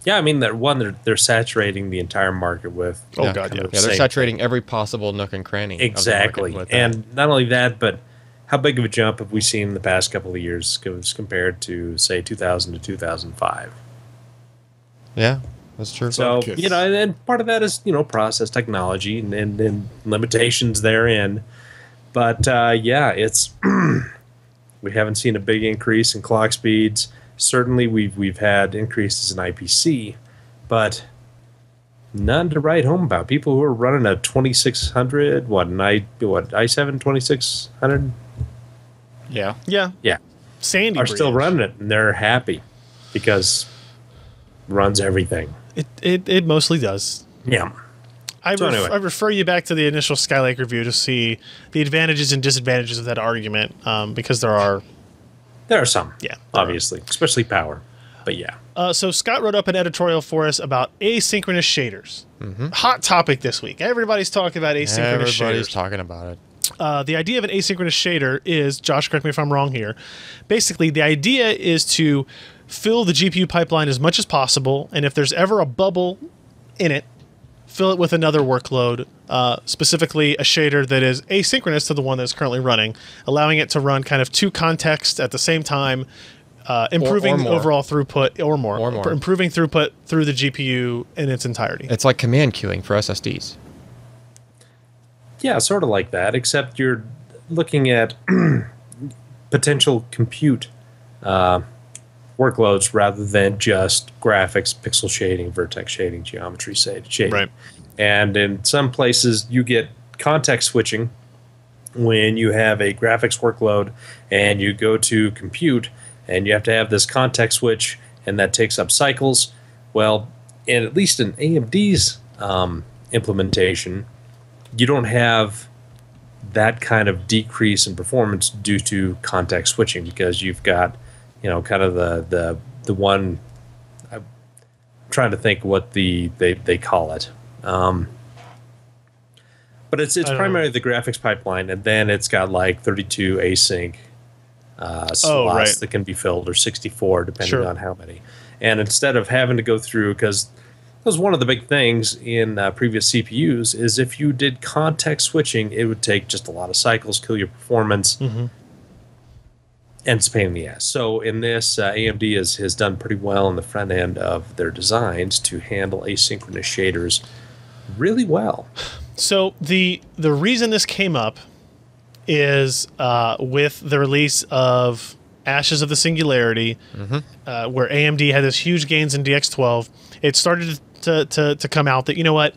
Yeah, I mean, they're saturating the entire market with. Oh Yeah. God, yeah. Yeah, they're Same saturating every possible nook and cranny. Exactly. Of the market with that. And not only that, but how big of a jump have we seen in the past couple of years as compared to, say, 2000 to 2005? Yeah, that's true. So, and part of that is, process technology and limitations therein. But, it's we haven't seen a big increase in clock speeds. Certainly, we've had increases in IPC, but none to write home about. People who are running a 2600, i7 2600? Yeah. Sandy are still running it, and they're happy because it runs everything. It mostly does. Yeah. I refer you back to the initial Skylake review to see the advantages and disadvantages of that argument, because there are some, obviously, especially power. But yeah. So Scott wrote up an editorial for us about asynchronous shaders. Hot topic this week. Everybody's talking about asynchronous shaders. Everybody's talking about it. The idea of an asynchronous shader is, Josh, correct me if I'm wrong here, basically the idea is to fill the GPU pipeline as much as possible, and if there's ever a bubble in it, fill it with another workload, specifically a shader that is asynchronous to the one that's currently running, allowing it to run kind of two contexts at the same time, improving overall throughput, or more, improving throughput through the GPU in its entirety. It's like command queuing for SSDs. Yeah, sort of like that, except you're looking at potential compute workloads rather than just graphics, pixel shading, vertex shading, geometry shading. Right. And in some places, you get context switching when you have a graphics workload and you go to compute and you have to have this context switch, and that takes up cycles. Well, and at least in AMD's implementation, you don't have that kind of decrease in performance due to context switching, because you've got, kind of the one. I'm trying to think what they call it, but it's primarily the graphics pipeline, and then it's got like 32 async slots that can be filled, or 64 depending on how many. And instead of having to go through, because that was one of the big things in previous CPUs, is if you did context switching, it would take just a lot of cycles, kill your performance, and it's a pain in the ass. So in this, AMD has done pretty well on the front end of their designs to handle asynchronous shaders really well. So the reason this came up is with the release of Ashes of the Singularity, where AMD had this huge gains in DX12. It started to come out that,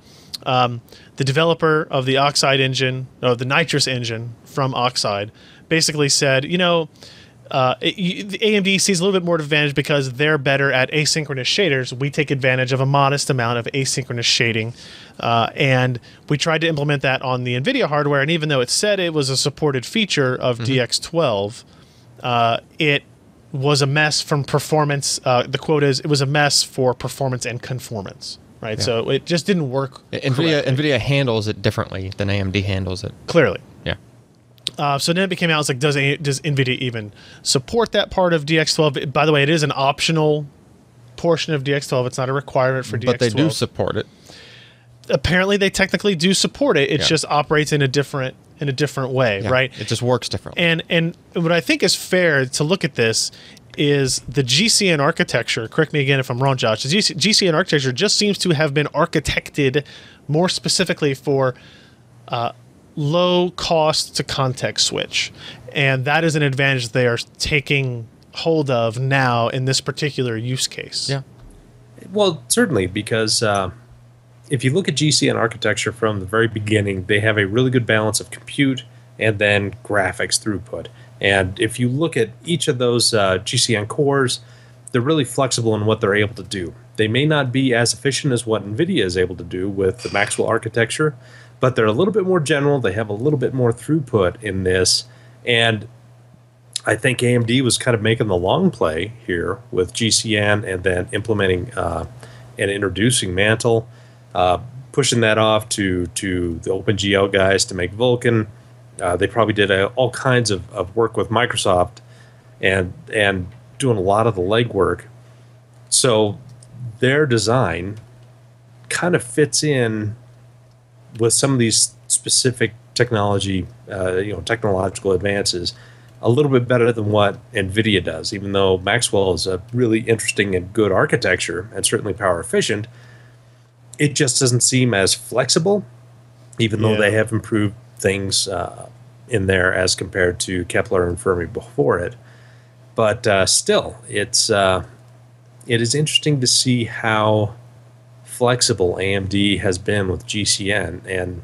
the developer of the Oxide engine, or the Nitrous engine from Oxide, basically said, the AMD sees a little bit more advantage because they're better at asynchronous shaders. We take advantage of a modest amount of asynchronous shading, and we tried to implement that on the NVIDIA hardware, and even though it said it was a supported feature of DX12, it was a mess from performance. The quote is, it was a mess for performance and conformance, right? Yeah. So it just didn't work. NVIDIA handles it differently than AMD handles it. Clearly. Yeah. So then it became out, it's like, does NVIDIA even support that part of DX12? By the way, it is an optional portion of DX12. It's not a requirement for DX12. But they do support it. Apparently, they technically do support it. It just operates in a different way, right? It just works differently. And what I think is fair to look at this is the GCN architecture. Correct me again if I'm wrong, Josh. The GCN architecture just seems to have been architected more specifically for low cost to context switch, and that is an advantage they are taking hold of now in this particular use case. Yeah. Well, certainly, because if you look at GCN architecture from the very beginning, they have a really good balance of compute and then graphics throughput. And if you look at each of those GCN cores, they're really flexible in what they're able to do. They may not be as efficient as what NVIDIA is able to do with the Maxwell architecture, but they're a little bit more general. They have a little bit more throughput in this. And I think AMD was kind of making the long play here with GCN, and then implementing and introducing Mantle, pushing that off to the OpenGL guys to make Vulkan. They probably did all kinds of work with Microsoft and doing a lot of the legwork. So their design kind of fits in with some of these specific technological advances a little bit better than what NVIDIA does. Even though Maxwell is a really interesting and good architecture and certainly power efficient, it just doesn't seem as flexible, even though they have improved things in there as compared to Kepler and Fermi before it. But still, it is interesting to see how flexible AMD has been with GCN, and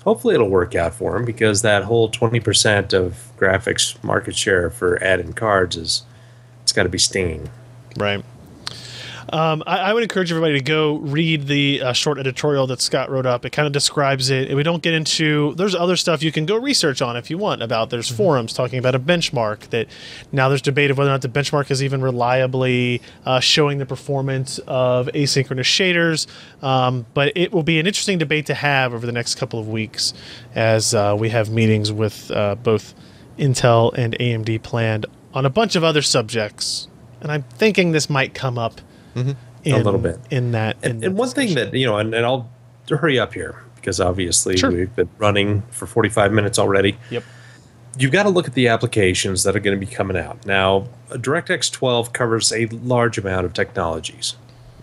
hopefully it'll work out for them, because that whole 20% of graphics market share for add-in cards it's got to be stinging. Right. I would encourage everybody to go read the short editorial that Scott wrote up. It kind of describes it. We don't get into... There's other stuff you can go research on if you want about. There's forums talking about a benchmark that now there's debate of whether or not the benchmark is even reliably showing the performance of asynchronous shaders. But it will be an interesting debate to have over the next couple of weeks as we have meetings with both Intel and AMD planned on a bunch of other subjects. And I'm thinking this might come up a little bit in that. And one thing that, and I'll hurry up here because obviously we've been running for 45 minutes already. Yep. You've got to look at the applications that are going to be coming out. Now, DirectX 12 covers a large amount of technologies.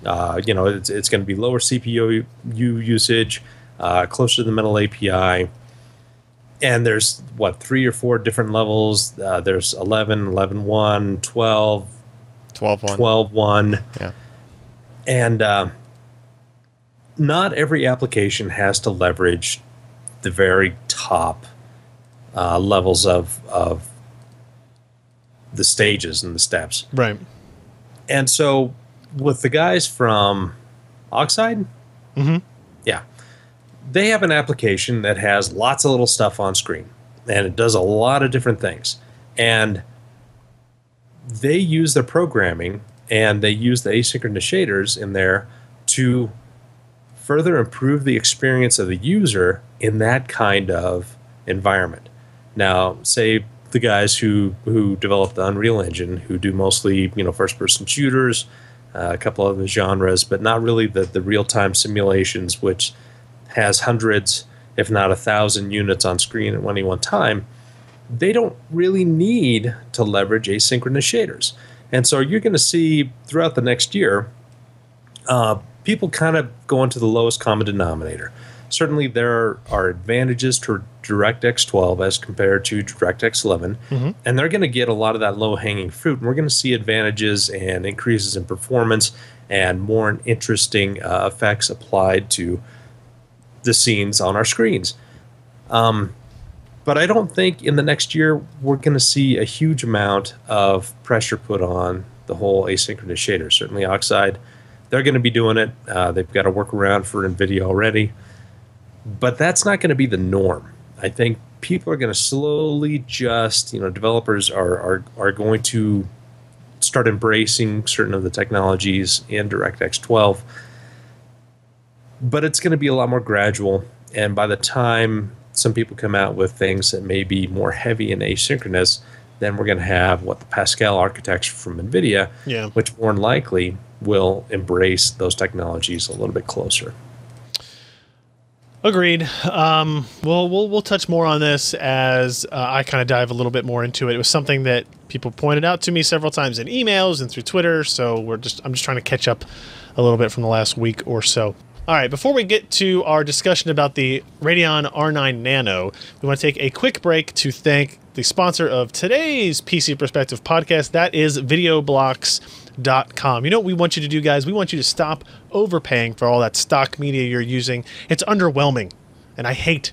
It's going to be lower CPU usage, closer to the metal API. And there's, 3 or 4 different levels. There's 11, 11.1, 12, 12.1. 12.1. Yeah. And not every application has to leverage the very top levels of the stages and the steps. Right. And so with the guys from Oxide, yeah, they have an application that has lots of little stuff on screen, and it does a lot of different things. And they use their programming and they use the asynchronous shaders in there to further improve the experience of the user in that kind of environment. Now, say the guys who develop the Unreal Engine, who do mostly first-person shooters, a couple of the genres, but not really the real-time simulations, which has hundreds, if not 1,000 units on screen at any one time. They don't really need to leverage asynchronous shaders. And so you're going to see throughout the next year, people kind of go into the lowest common denominator. Certainly there are advantages to DirectX 12 as compared to DirectX 11, and they're going to get a lot of that low-hanging fruit. And we're going to see advantages and increases in performance and more interesting effects applied to the scenes on our screens. But I don't think in the next year we're going to see a huge amount of pressure put on the whole asynchronous shader. Certainly Oxide, they're going to be doing it. They've got a workaround for NVIDIA already. But that's not going to be the norm. I think people are going to slowly just, developers are going to start embracing certain of the technologies in DirectX 12. But it's going to be a lot more gradual. And by the time some people come out with things that may be more heavy and asynchronous, then we're going to have the Pascal architecture from NVIDIA, which more than likely will embrace those technologies a little bit closer. Agreed. We'll touch more on this as I kind of dive a little bit more into it. It was something that people pointed out to me several times in emails and through Twitter, so I'm just trying to catch up a little bit from the last week or so. All right, before we get to our discussion about the Radeon R9 Nano, we want to take a quick break to thank the sponsor of today's PC Perspective podcast. That is VideoBlocks.com. You know what we want you to do, guys? We want you to stop overpaying for all that stock media you're using. It's underwhelming, and I hate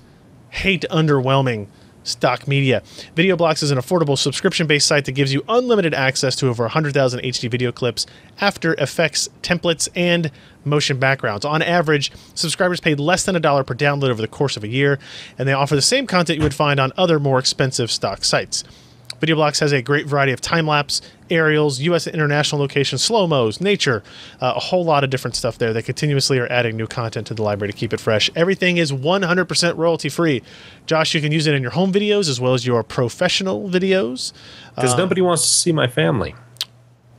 underwhelming stock media. VideoBlocks is an affordable subscription-based site that gives you unlimited access to over 100,000 HD video clips, After Effects templates, and motion backgrounds. On average, subscribers paid less than $1 per download over the course of a year, and they offer the same content you would find on other more expensive stock sites. VideoBlocks has a great variety of time-lapse, aerials, U.S. and international locations, slow-mos, nature, a whole lot of different stuff there. They continuously are adding new content to the library to keep it fresh. Everything is 100% royalty-free. Josh, you can use it in your home videos as well as your professional videos. Because nobody wants to see my family.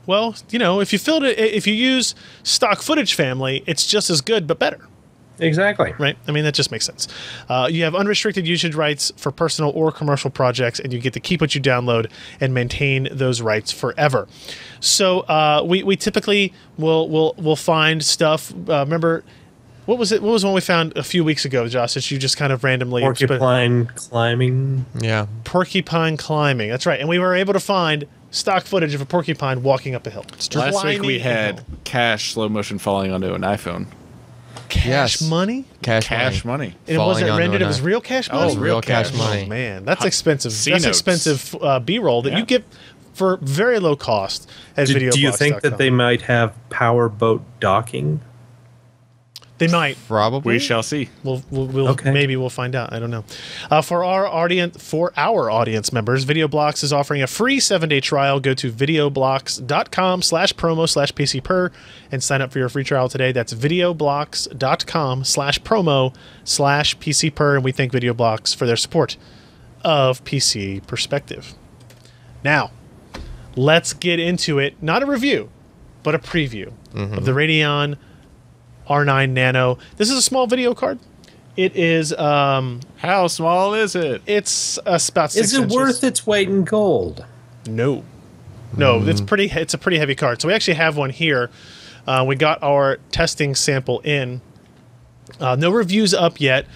Well, if you use stock footage family, it's just as good but better. Exactly. Right? I mean, that just makes sense. You have unrestricted usage rights for personal or commercial projects, and you get to keep what you download and maintain those rights forever. So we typically will find stuff. Remember, what was it? What was one we found a few weeks ago, Josh, that you just kind of randomly... Porcupine climbing. Yeah. Porcupine climbing. That's right. And we were able to find stock footage of a porcupine walking up a hill. Last week we Climbing a had hill. cash slow motion falling onto an iPhone. Cash money? Cash money. And it Falling wasn't onto rendered, an it was eye. real cash Oh, money? Real cash money. Oh, man, that's expensive. C That's notes. expensive B-roll that Yeah. you get for very low cost at Do VideoBlocks.com. you think that they might have power boat docking? They might. Probably. We shall see. We'll Okay. maybe we'll find out. I don't know. For our audience members, VideoBlocks is offering a free 7-day trial. Go to videoblocks.com/promo/PCPer and sign up for your free trial today. That's videoblocks.com/promo/PCPer, and we thank VideoBlocks for their support of PC Perspective. Now, let's get into it. Not a review, but a preview of the Radeon R9 Nano. This is a small video card. It is How small is it? it's about 6 Is it inches. worth its weight in gold? No, it's a pretty heavy card. So we actually have one here. We got our testing sample in. No reviews up yet.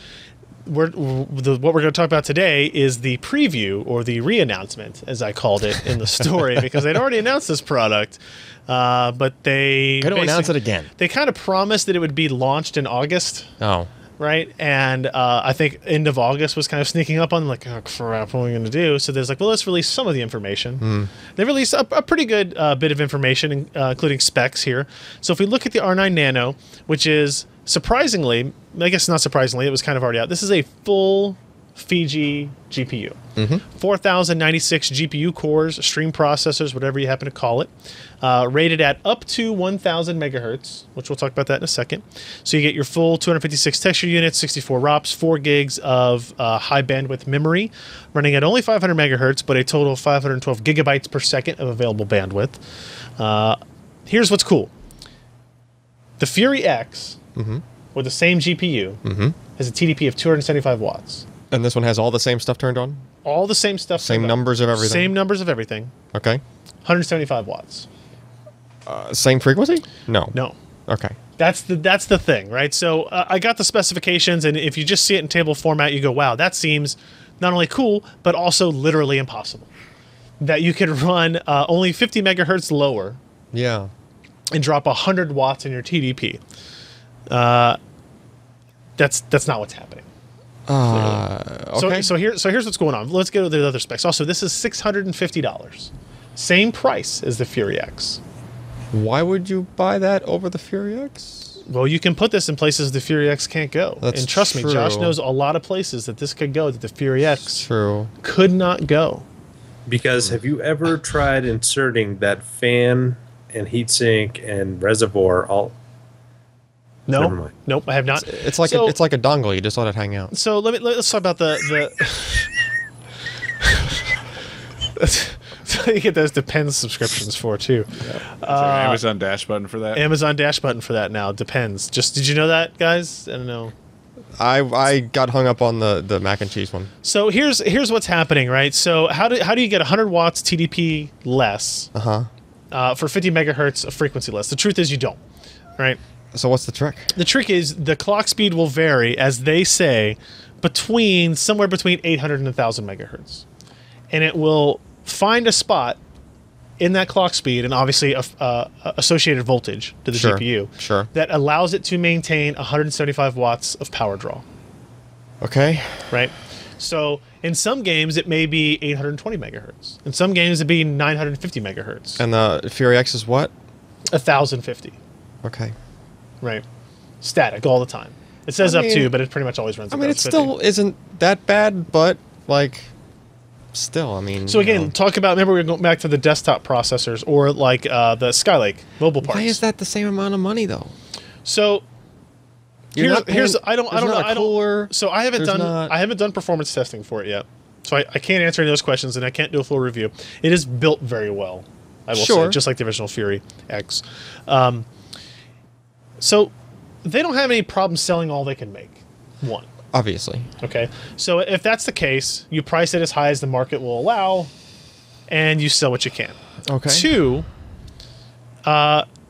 What we're going to talk about today is the preview, or the re-announcement, as I called it in the story, because they'd already announced this product, but they Gotta announce it again. They kind of promised that it would be launched in August. Oh. Right, and I think end of August was kind of sneaking up on them, like, oh crap, what are we going to do? So there's like, well, let's release some of the information. They released a pretty good bit of information, including specs here. So if we look at the R9 Nano, which is surprisingly, I guess not surprisingly, it was kind of already out. This is a full Fiji GPU. 4096 GPU cores, stream processors, whatever you happen to call it. Rated at up to 1000 megahertz, which we'll talk about that in a second. So you get your full 256 texture units, 64 ROPs, 4 gigs of high bandwidth memory, running at only 500 megahertz, but a total of 512 gigabytes per second of available bandwidth. Here's what's cool. The Fury X, with the same GPU, has a TDP of 275 watts. And this one has all the same stuff turned on? All the same stuff. Same turned on. numbers of everything? Same numbers of everything. Okay. 175 watts. Same frequency? No. No. Okay. That's the thing, right? So I got the specifications, and if you just see it in table format, you go, wow, that seems not only cool, but also literally impossible. That you could run only 50 megahertz lower Yeah. and drop 100 watts in your TDP. That's not what's happening. Okay. So here's what's going on. Let's go to the other specs. Also, this is $650. Same price as the Fury X. Why would you buy that over the Fury X? Well, you can put this in places the Fury X can't go. That's and trust me, Josh true. knows a lot of places that this could go that the Fury X True. could not go. Because have you ever tried inserting that fan and heatsink and reservoir all? Never No, mind. nope, I have not. It's like So- it's like a dongle. You just let it hang out. So let's talk about the so you get those Depends subscriptions for too. Is there an Amazon Dash button for that? Amazon Dash button for that now. Depends. Just did you know that, guys? I don't know. I got hung up on the mac and cheese one. So here's what's happening, right? So how do you get 100 watts TDP less for 50 megahertz of frequency less? The truth is you don't, right? So what's the trick? The trick is the clock speed will vary, as they say, somewhere between 800 and 1000 megahertz, and it will find a spot in that clock speed and obviously associated voltage to the GPU Sure. that allows it to maintain 175 watts of power draw. Okay. Right? So in some games it may be 820 megahertz. In some games it'd be 950 megahertz. And the Fury X is what? 1050. Okay. Right? Static all the time. It says I up mean- to, but it pretty much always runs. I mean, it 1050. still isn't that bad, but like, still, I mean. So again, talk about. Remember, we're going back to the desktop processors, or like the Skylake mobile parts. why is that the same amount of money though? So You're not paying- I don't there's know. not a cooler, So I haven't there's done not- I haven't done performance testing for it yet. So I can't answer any of those questions, and I can't do a full review. It is built very well, I will say, Sure. just like the original Fury X. So they don't have any problem selling all they can make. One. Obviously. Okay. So if that's the case, you price it as high as the market will allow, and you sell what you can. Okay. Two,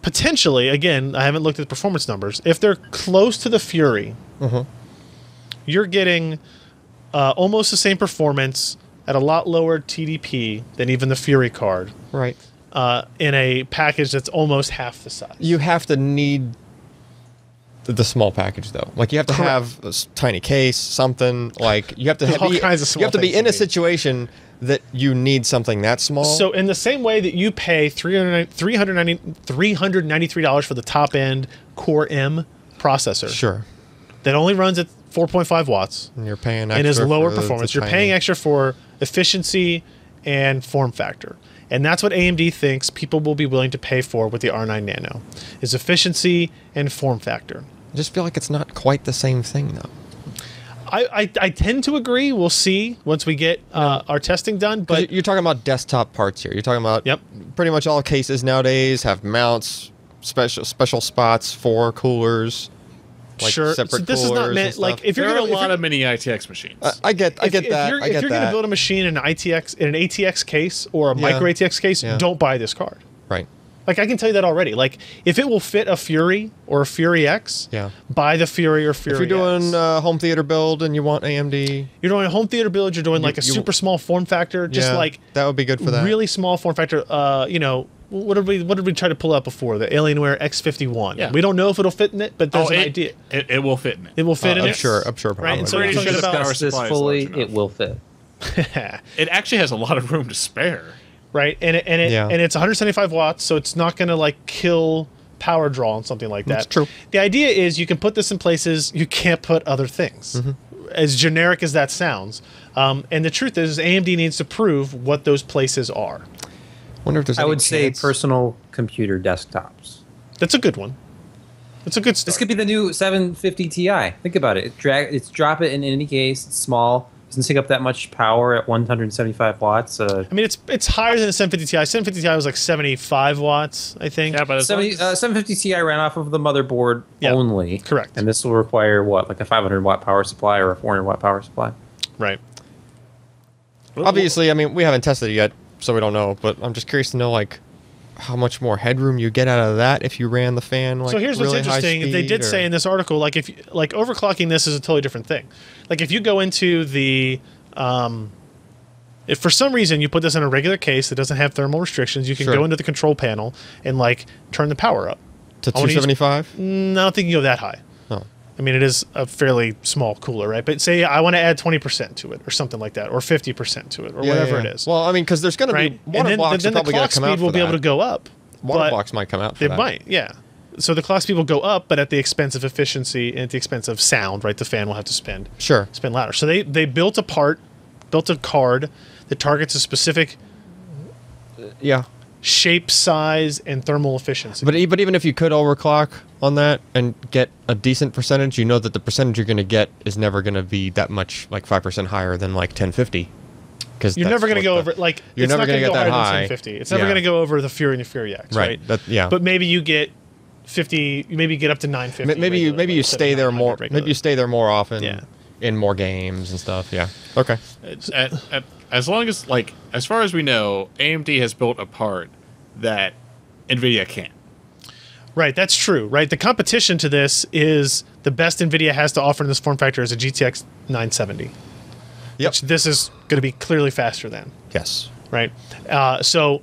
potentially, again, I haven't looked at the performance numbers. If they're close to the Fury, you're getting almost the same performance at a lot lower TDP than even the Fury card. Right. In a package that's almost half the size. You have to need the small package, though. Like, you have to have a tiny case, something. Like, you have to all kinds of small you have to be things in you a need. situation that you need something that small. So in the same way that you pay $393 for the top end Core M processor, sure, that only runs at 4.5 watts and you're paying extra and is lower for performance, the you're paying extra for efficiency and form factor. And that's what AMD thinks people will be willing to pay for with the R9 Nano, is efficiency and form factor. I just feel like it's not quite the same thing, though. I tend to agree. We'll see once we get our testing done. But You're talking about desktop parts here. You're talking about pretty much all cases nowadays have mounts, special spots for coolers. Like sure. separate So this is not coolers meant and like stuff. if you're There are gonna, a lot of mini ITX machines. I get that. If you're going to build a machine in an ATX case or a micro ATX case, don't buy this card. Right. Like, I can tell you that already. Like, if it will fit a Fury or a Fury X, buy the Fury or Fury If you're doing X. home theater build and you want AMD, You're doing a home theater build, you're doing like a super small form factor, just like that would be good for that. really small form factor. You know, what did we try to pull up before? The Alienware X51. Yeah. We don't know if it'll fit in it, but there's an it, idea. It will fit in it. It will fit in I'm it. sure. Right. Probably. And so Pretty we're sure talking the about power Discuss this supply is fully, large enough. it will fit. It actually has a lot of room to spare. right, and it's 175 watts, so it's not going to like kill power draw on something like that. That's true. The idea is you can put this in places you can't put other things. As generic as that sounds, and the truth is AMD needs to prove what those places are. Wonder if there's. I any would say chance- personal computer desktops. That's a good one. It's a good start. This could be the new 750 Ti. Think about it. It's drop it in any case. It's small. Doesn't take up that much power at 175 watts. I mean, it's higher than the 750 Ti. 750 Ti was like 75 watts, I think. Yeah, but as long as- 750 Ti ran off of the motherboard only. Correct. And this will require what, like a 500 watt power supply or a 400 watt power supply? Right. Obviously, I mean, we haven't tested it yet, so we don't know. But I'm just curious to know, like, how much more headroom you get out of that if you ran the fan. Like, So here's what's really high interesting. They did speed, say in this article, like if like overclocking this is a totally different thing. Like if you go into the if for some reason you put this in a regular case that doesn't have thermal restrictions, you can go into the control panel and like turn the power up to 275. No, I don't think you can go that high. Oh. I mean, it is a fairly small cooler, right? But say I want to add 20% to it or something like that, or 50% to it, or whatever it is. Well, I mean, because there's going to be water blocks then are the probably going clock to come out speed will for be able that. to go up. Water but blocks might come out for It that. might, yeah. So the clock speed will go up, but at the expense of efficiency and at the expense of sound, right? The fan will have to spin louder. So they built a card that targets a specific shape, size, and thermal efficiency. But even if you could overclock on that and get a decent percentage, you know that the percentage you're going to get is never going to be that much, like 5% higher than like 1050. Because you're never going to go over like you're never going to get that high. 1050. It's never going to go over the Fury and the Fury X, right? But maybe you get 50. Maybe you get up to 950. Maybe you stay there more. Regularly. Maybe you stay there more often. Yeah. In more games and stuff. Yeah. Okay. As long as, like, as far as we know, AMD has built a part that NVIDIA can't. Right, that's true, right? The competition to this is the best NVIDIA has to offer in this form factor is a GTX 970. Yep. Which this is going to be clearly faster than. Yes. Right? So...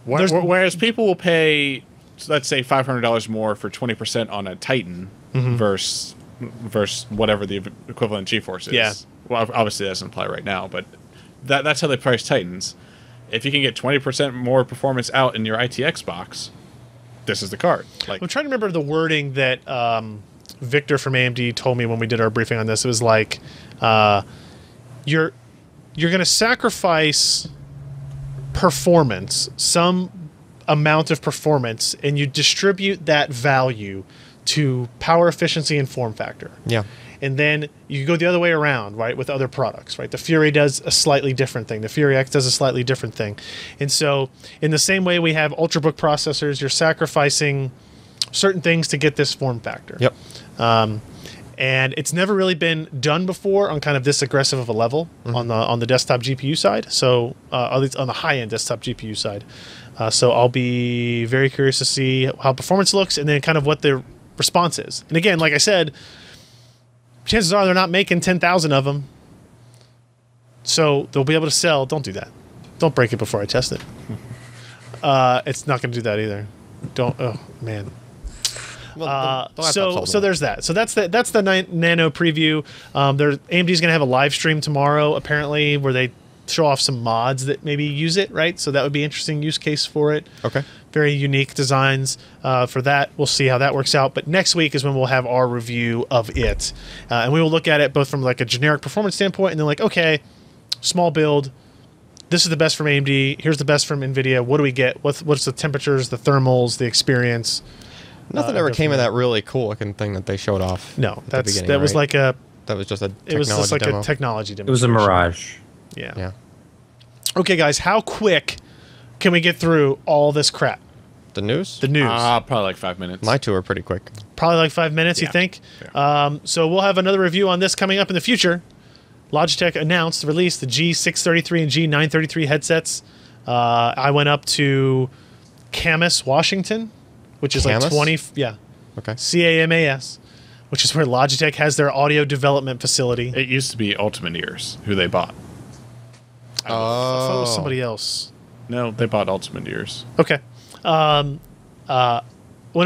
Whereas people will pay, let's say, $500 more for 20% on a Titan versus whatever the equivalent GeForce is. Yeah. Well, obviously that doesn't apply right now, but that's how they price Titans. If you can get 20% more performance out in your ITX box, this is the card. Like, I'm trying to remember the wording that Victor from AMD told me when we did our briefing on this. It was like, you're going to sacrifice performance, some amount of performance, and you distribute that value to power efficiency and form factor. Yeah. And then you go the other way around, right, with other products, right? The Fury does a slightly different thing. The Fury X does a slightly different thing. And so in the same way we have Ultrabook processors, you're sacrificing certain things to get this form factor. Yep. And it's never really been done before on kind of this aggressive of a level on the desktop GPU side. So at least on the high end desktop GPU side. So I'll be very curious to see how performance looks and then kind of what the response is. And again, like I said, chances are they're not making 10,000 of them. So they'll be able to sell. Don't do that. Don't break it before I test it. It's not going to do that either. Don't. Oh man. Well, so there's that. So that's the Nano preview. AMD's going to have a live stream tomorrow, apparently, where they show off some mods that maybe use it, right? So that would be an interesting use case for it. Okay. Very unique designs for that. We'll see how that works out. But next week is when we'll have our review of it, and we will look at it both from like a generic performance standpoint, and then like, okay, small build. This is the best from AMD. Here's the best from NVIDIA. What do we get? What's the temperatures, the thermals, the experience? Nothing ever came of that really cool looking thing that they showed off. No, that was like a. That was just a. It was just like demo. a technology demo. It was a mirage. Yeah. Yeah. Okay, guys, how quick can we get through all this crap? The news. The news. Probably like 5 minutes. My two are pretty quick. Probably like 5 minutes. Yeah. You think? Yeah. So we'll have another review on this coming up in the future. Logitech announced the release the G633 and G933 headsets. I went up to Camas, Washington, which is Camas? like 20. Yeah. Okay. CAMAS, which is where Logitech has their audio development facility. It used to be Ultimate Ears, who they bought. I thought it was somebody else. No, they bought Ultimate Ears. Okay. Went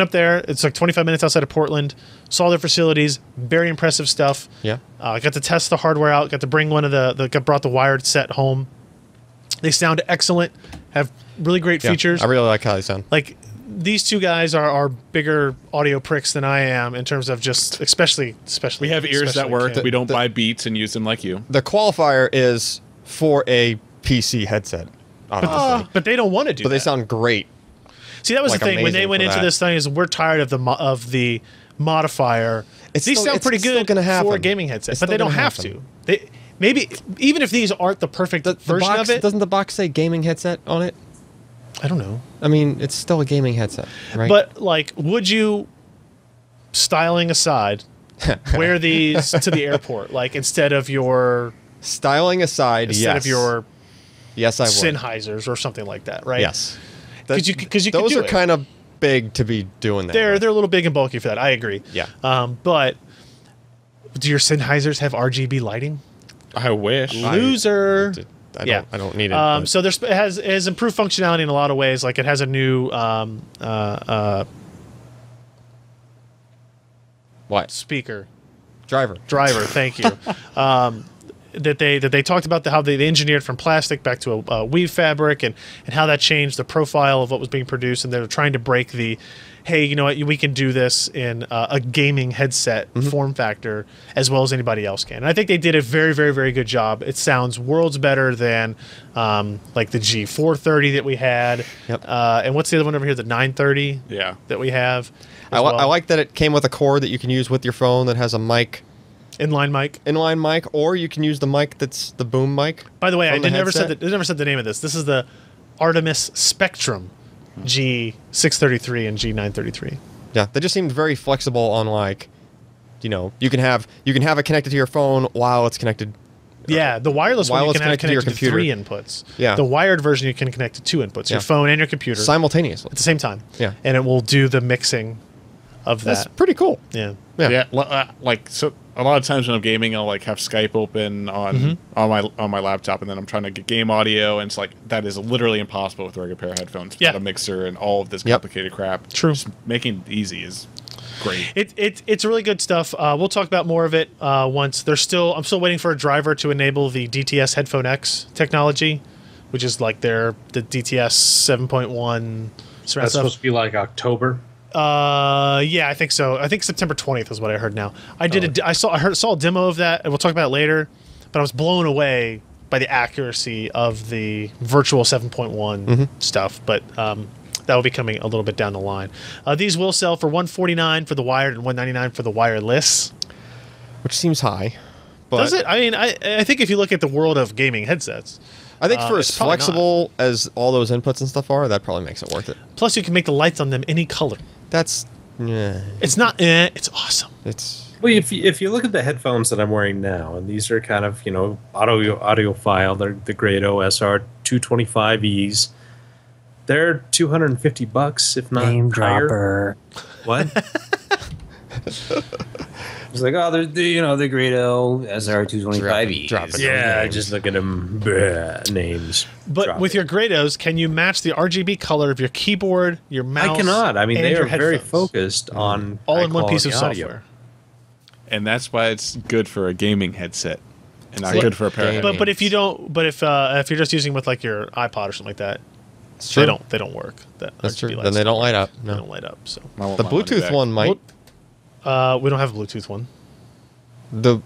up there. It's like 25 minutes outside of Portland. Saw their facilities. Very impressive stuff. Yeah. Got to test the hardware out. Got to bring one of brought the wired set home. They sound excellent. Have really great features. I really like how they sound. Like, these two guys are bigger audio pricks than I am in terms of just especially. We have ears that work. Kim. We don't buy Beats and use them like you. The qualifier is for a PC headset, obviously. But they don't want to do that. But they sound great. See, that was like the thing when they amazing went for into that. this thing is we're tired of the modifier. It's These still- sound it's pretty still good gonna happen. for a gaming headset, It's but they still don't gonna have happen. to. They maybe even if these aren't the perfect version box, of it. Doesn't the box say gaming headset on it? I don't know. I mean, it's still a gaming headset, right? But like, would you, styling aside, wear these to the airport like instead of your styling aside, instead yes. of your yes, I would. Sennheisers or something like that, right? Yes. Because you could those do are it. kind of big to be doing that. They're with. a little big and bulky for that. I agree. Yeah. But do your Sennheisers have RGB lighting? I wish. Loser. I don't need it. but- So it has improved functionality in a lot of ways. Like it has a new what? speaker Driver. Thank you. That they talked about how they engineered from plastic back to a weave fabric and how that changed the profile of what was being produced, and they're trying to break the, hey, you know what, we can do this in a gaming headset form factor as well as anybody else can. And I think they did a very, very, very good job. It sounds worlds better than like the G430 that we had. Yep. And what's the other one over here, the 930 Yeah. that we have. I like that it came with a cord that you can use with your phone that has a mic, Inline mic. inline mic, or you can use the mic that's the boom mic. By the way, from the never said headset. they never said the name of this. This is the Artemis Spectrum G633 and G933. Yeah, they just seemed very flexible on like, you know, you can have it connected to your phone while it's connected. Yeah, the wireless one While you it's can have connected to your connected to computer. 3 inputs. Yeah. The wired version you can connect to 2 inputs, your Yeah. phone and your computer Simultaneously. at the same time. Yeah. And it will do the mixing of That's that. pretty cool. Yeah. Yeah. Like so. A lot of times when I'm gaming, I'll like have Skype open on my laptop, and then I'm trying to get game audio, and it's like that is literally impossible with a regular pair of headphones. Yeah. Without a mixer and all of this Yep. complicated crap. True. Just making it easy is great. It's really good stuff. We'll talk about more of it once. I'm still waiting for a driver to enable the DTS Headphone X technology, which is like the DTS 7.1 surround That's stuff. supposed to be like October. Yeah, I think so. I think September 20th is what I heard now. I saw a demo of that, and we'll talk about it later, but I was blown away by the accuracy of the virtual 7.1 stuff, but that will be coming a little bit down the line. These will sell for $149 for the wired and $199 for the wireless. Which seems high. But Does it? I mean, I think if you look at the world of gaming headsets, I think for it's as probably flexible as all those inputs and stuff are, that probably makes it worth it. plus you can make the lights on them any color. That's It's not. It's awesome. It's Well, if you look at the headphones that I'm wearing now, and these are kind of audiophile, they're the Grado SR 225Es. They're $250, if not Name higher. dropper. What? It's like, oh, the Grado SR225E. Drop it. Yeah, just look at them names. But Drop with it. your Grados, can you match the RGB color of your keyboard, your mouse? I cannot. I mean, and they your are very headphones? focused on all in one piece of high-quality audio. software. And that's why it's good for a gaming headset, and not good for a pair of headphones. But if you don't, if you're just using with like your iPod or something like that, It's true. they don't work. That's RGB true. lights Then they don't light up. They No. don't light up. So I want The my money Bluetooth back. one might. we don't have a Bluetooth one. The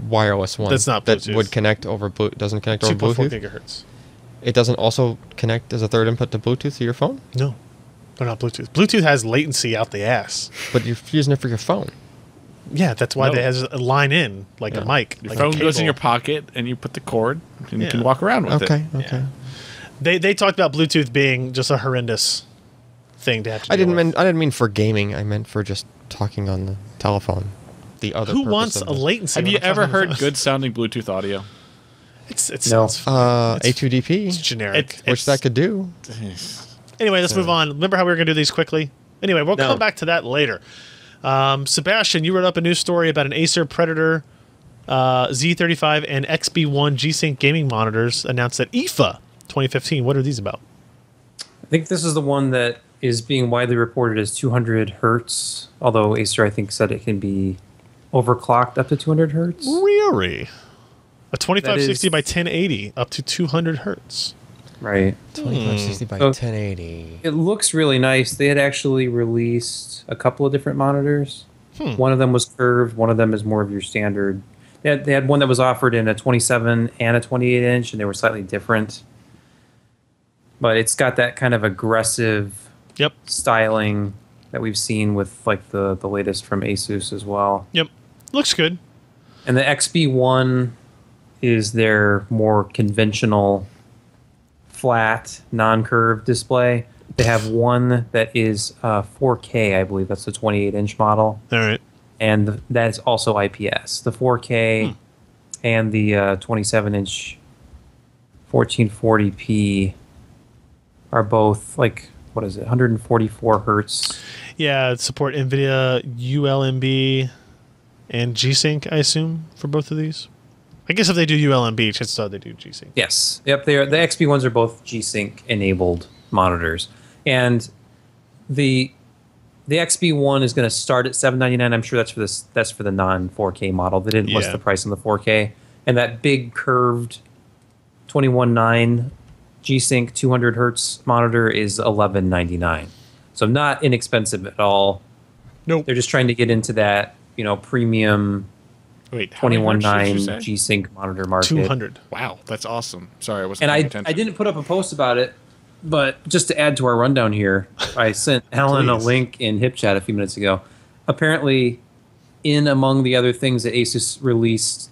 wireless one. That's not that Bluetooth. would connect over doesn't connect over 2.4 Bluetooth. gigahertz. It doesn't also connect as a third input to Bluetooth to your phone, No, they're not Bluetooth. Bluetooth has latency out the ass. but you're using it for your phone. Yeah, that's why No. they has a line in like a Yeah. mic. Your like phone a goes in cable. your pocket, and you put the cord, and Yeah. you can walk around with Okay. it. Okay. They talked about Bluetooth being just a horrendous thing to have to I deal didn't with. I didn't mean for gaming. I meant for just talking on the telephone. The other. Who purpose wants of a it. latency? Have when you I'm talking ever on the heard phone? good sounding Bluetooth audio? It's No. A2DP, it's generic. It- which that could do. Anyway, let's move on. Remember how we were going to do these quickly? Anyway, we'll No. come back to that later. Sebastian, you wrote up a news story about an Acer Predator Z35 and XB1 G-Sync gaming monitors announced at IFA 2015. What are these about? I think this is the one that is being widely reported as 200 hertz, although Acer, I think, said it can be overclocked up to 200 hertz. Really? A 2560 is- by 1080 up to 200 hertz. Right. 2560 by Oh. 1080. It looks really nice. They had actually released a couple of different monitors. One of them was curved. One of them is more of your standard. They had one that was offered in a 27 and a 28 inch, and they were slightly different. But it's got that kind of aggressive Yep. styling that we've seen with like the latest from ASUS as well. Yep. Looks good. And the XB1 is their more conventional flat, non-curved display. They have one that is 4K, I believe. That's the 28-inch model. All right. And that's also IPS. The 4K and the 27-inch 1440p are both, like, what is it, 144 hertz. Yeah, support NVIDIA ULMB and G-Sync, I assume, for both of these. I guess if they do ULMB, chances are they do G-Sync. Yes. Yep. They are. The XB ones are both G-Sync enabled monitors, and the XB one is going to start at $799. I'm sure that's for this. That's for the non 4K model. They didn't list Yeah. the price on the 4K, and that big curved 21.9 G-Sync 200 hertz monitor is $1199. So not inexpensive at all. Nope. They're just trying to get into that premium Wait, how many hertz did you 21.9 say? G-Sync monitor market. 200. Wow, that's awesome. Sorry, I wasn't And paying I attention. didn't put up a post about it, but just to add to our rundown here, I sent Alan a Please. link in HipChat a few minutes ago. Apparently, in among the other things that Asus released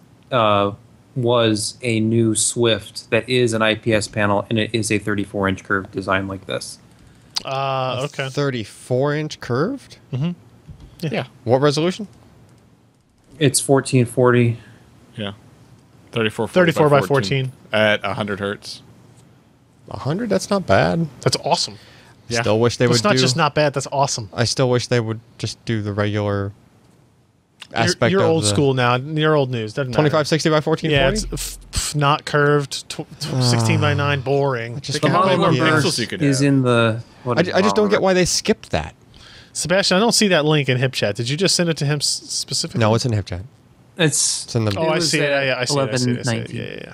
was a new Swift that is an IPS panel, and it is a 34-inch curved design like this. Okay. 34-inch curved. Yeah, What resolution? It's 1440. yeah. 34 by 14. At 100 hertz. 100. That's not bad. That's awesome. Yeah. Still wish they would It's not do. just not bad. That's awesome. I still wish they would just do the regular aspect You're of old the school now. You're old news. Doesn't matter. 2560 by 1440. Yeah, it's not curved. 16 by 9, boring. Just Think how many more yeah. pixels you could is have. in the. I just don't get why they skipped that. Sebastian, I don't see that link in HipChat. Did you just send it to him specifically? No, it's in HipChat. It's in the- Oh, I was see it. at Yeah, I see it. I see it. I see it. 11.19. Yeah.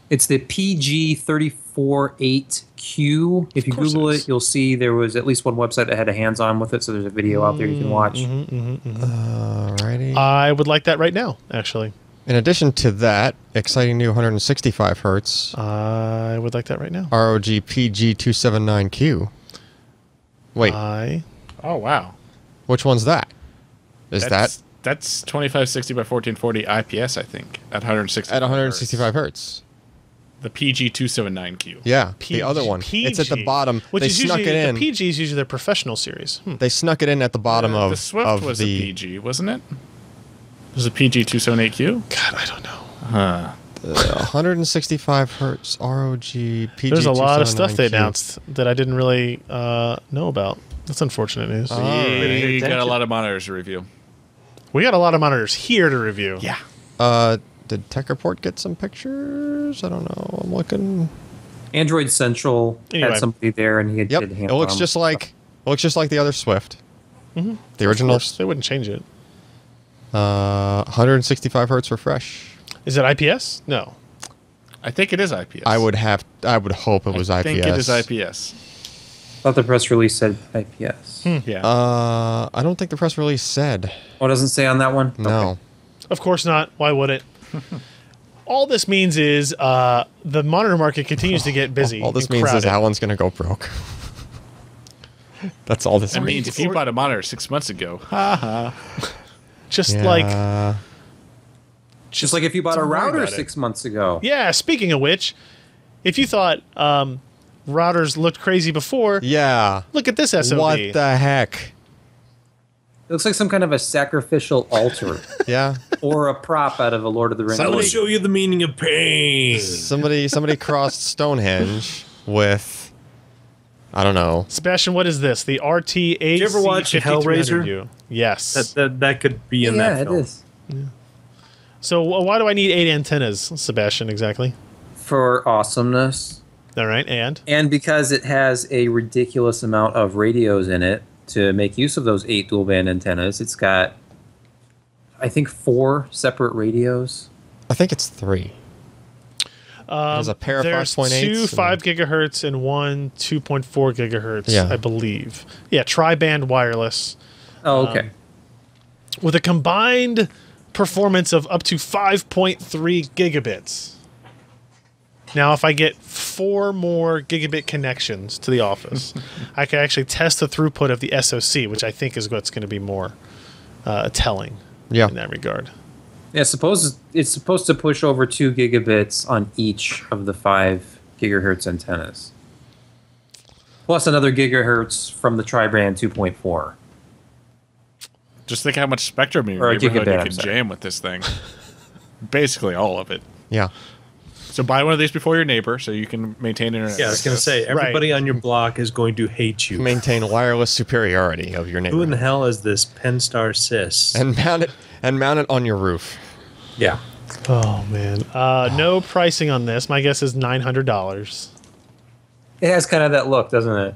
It's the PG348Q. If you course Google it it, is. you'll see there was at least one website that had a hands-on with it, so there's a video out there you can watch. Alrighty. I would like that right now, actually. In addition to that, exciting new 165 hertz I would like that right now. ROG PG279Q. Wait, Oh, wow. which one's that? Is That's 2560 by 1440 IPS, I think, at 160. that at 165 hertz? The PG279Q. Yeah, the other one. It's at the bottom. Which they is snuck usually, it in. The PG is usually their professional series. They snuck it in at the bottom of the Swift of was the PG, wasn't it? Was it PG278Q? God, I don't know. 165 hertz ROG PG. There's a lot of stuff they announced that I didn't really know about. That's unfortunate news. We got a lot of monitors to review. We got a lot of monitors here to review. Yeah. Did Tech Report get some pictures? I don't know. I'm looking. Android Central Anyway. had somebody there, and he Yep. did It looks just like the other Swift. Mm-hmm. The original. Of course, they wouldn't change it. 165 hertz refresh. Is it IPS? No. I think it is IPS. I would hope it was I IPS. think it is IPS. thought the press release said IPS. Yeah. I don't think the press release said. Oh, it doesn't say on that one? No. Okay. Of course not. Why would it? All this means is the monitor market continues to get busy. All this and means is crowded. Alan's going to go broke. That's all this That means. means if you bought a monitor 6 months ago, Just Yeah. like Just like if you bought a don't worry router about it. 6 months ago. yeah. Speaking of which, if you thought routers looked crazy before, Yeah. look at this SOB. What the heck? It looks like some kind of a sacrificial altar Yeah. or a prop out of a Lord of the Rings. I will movie. show you the meaning of pain. Somebody crossed Stonehenge with, I don't know. Sebastian, what is this? The RT AC you ever watch Hellraiser? Yes. That could be in Yeah, that it film. is. So why do I need 8 antennas, Sebastian, exactly? For awesomeness. All right, and? And because it has a ridiculous amount of radios in it to make use of those 8 dual band antennas, it's got, I think, 4 separate radios. I think it's 3. There's a pair of There's 5.8s. 2 5 gigahertz and 1 2.4 gigahertz, Yeah. I believe. Yeah, tri-band wireless Oh, okay. with a combined performance of up to 5.3 gigabits. Now, if I get 4 more gigabit connections to the office, I can actually test the throughput of the SoC, which I think is what's going to be more telling Yeah. in that regard. Yeah, it's supposed to push over 2 gigabits on each of the 5 gigahertz antennas. Plus another gigahertz from the tri-band 2.4. just think how much spectrum in Or your a neighborhood gigabit, you I'm can sorry. jam with this thing. Basically all of it. Yeah. So buy one of these before your neighbor so you can maintain internet. Yeah, I was going to say, everybody on your block is going to hate you. Maintain wireless superiority of your Who in neighbor. the hell is this Penstar Sys? And mount it on your roof. Yeah. Oh, man. No pricing on this. My guess is $900. It has kind of that look, doesn't it?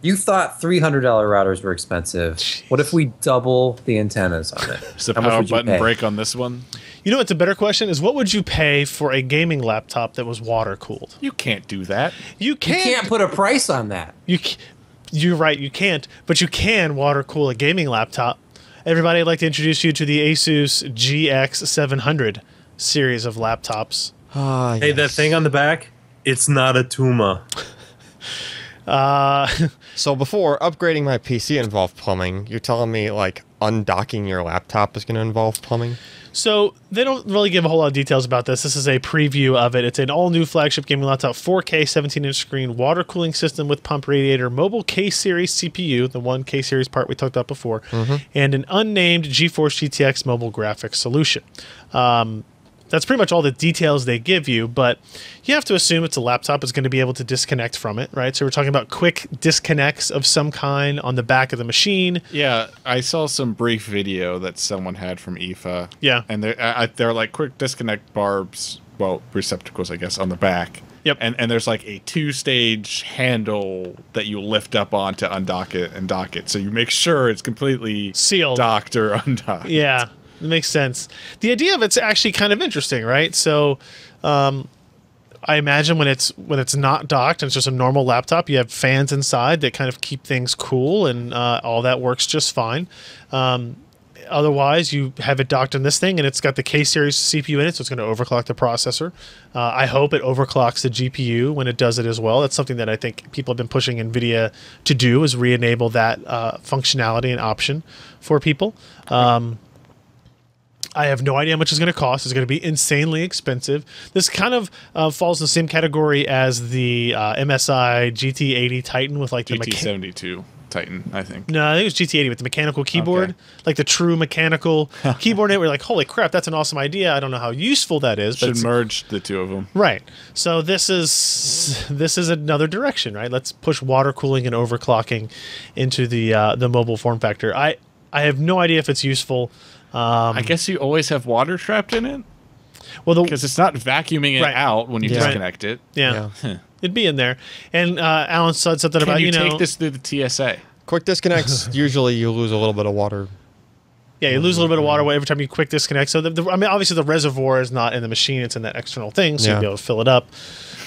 You thought $300 routers were expensive. What if we double the antennas on it? Does the How much power would you button pay? break on this one? You know what's a better question is what would you pay for a gaming laptop that was water cooled? You can't do that. You You can't put a price on that. You're right, you can't, but you can water cool a gaming laptop. Everybody, I'd like to introduce you to the ASUS GX700 series of laptops. Hey, that thing on the back, it's not a Tuma. So before upgrading my PC involved plumbing, you're telling me like undocking your laptop is going to involve plumbing? So they don't really give a whole lot of details about this. This is a preview of it. It's an all-new flagship gaming laptop, 4K 17-inch screen, water cooling system with pump radiator, mobile K-series CPU, the one K-series part we talked about before, and an unnamed GeForce GTX mobile graphics solution. That's pretty much all the details they give you, but you have to assume it's a laptop is going to be able to disconnect from it, right? So we're talking about quick disconnects of some kind on the back of the machine. Yeah, I saw some brief video that someone had from IFA. Yeah. And they're like quick disconnect barbs, well, receptacles, I guess, on the back. Yep. And there's like a 2-stage handle that you lift up on to undock it and dock it. So you make sure it's completely Sealed. docked or undocked. Yeah, it makes sense. The idea of it's actually kind of interesting, right? So I imagine when it's not docked and it's just a normal laptop, you have fans inside that kind of keep things cool, and all that works just fine. Otherwise, you have it docked in this thing, and it's got the K-series CPU in it, so it's going to overclock the processor. I hope it overclocks the GPU when it does it as well. That's something that I think people have been pushing NVIDIA to do, is re-enable that functionality and option for people. I have no idea how much it's going to cost. It's going to be insanely expensive. This kind of falls in the same category as the MSI GT80 Titan with like the GT72 Titan, I think. No, I think it was GT80 with the mechanical keyboard, like the true mechanical keyboard. And we're like, holy crap, that's an awesome idea. I don't know how useful that is. But should merge the two of them. Right. So this is another direction, right? Let's push water cooling and overclocking into the mobile form factor. I have no idea if it's useful. I guess you always have water trapped in it. Well, because it's not vacuuming it out when you disconnect it. Yeah, it'd be in there. And Alan said something about you take this through the TSA. Quick disconnects. Usually, you lose a little bit of water. Yeah, you lose a little bit of water every time you quick disconnect. So I mean, obviously the reservoir is not in the machine; it's in that external thing, so you'll be able to fill it up.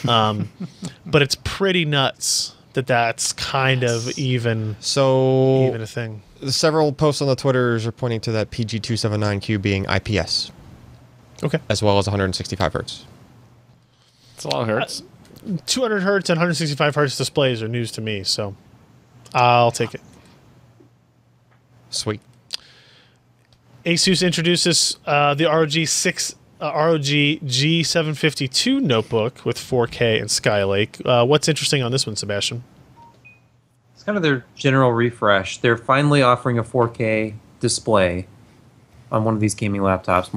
But it's pretty nuts that's kind of even a thing. Several posts on the Twitters are pointing to that PG279Q being IPS. Okay. As well as 165 hertz. It's a lot of hertz. 200 hertz and 165 hertz displays are news to me, so I'll take it. Sweet. ASUS introduces the ROG G752 notebook with 4K and Skylake. What's interesting on this one, Sebastian? It's kind of their general refresh. They're finally offering a 4K display on one of these gaming laptops.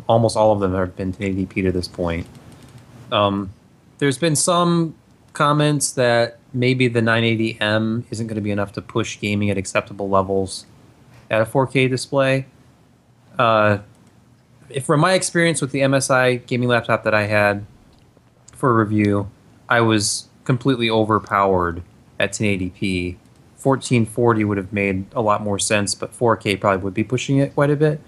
Almost all of them have been 1080p to this point. There's been some comments that maybe the 980M isn't going to be enough to push gaming at acceptable levels at a 4K display. From my experience with the MSI gaming laptop that I had for review, I was completely overpowered at 1080p. 1440 would have made a lot more sense, but 4K probably would be pushing it quite a bit.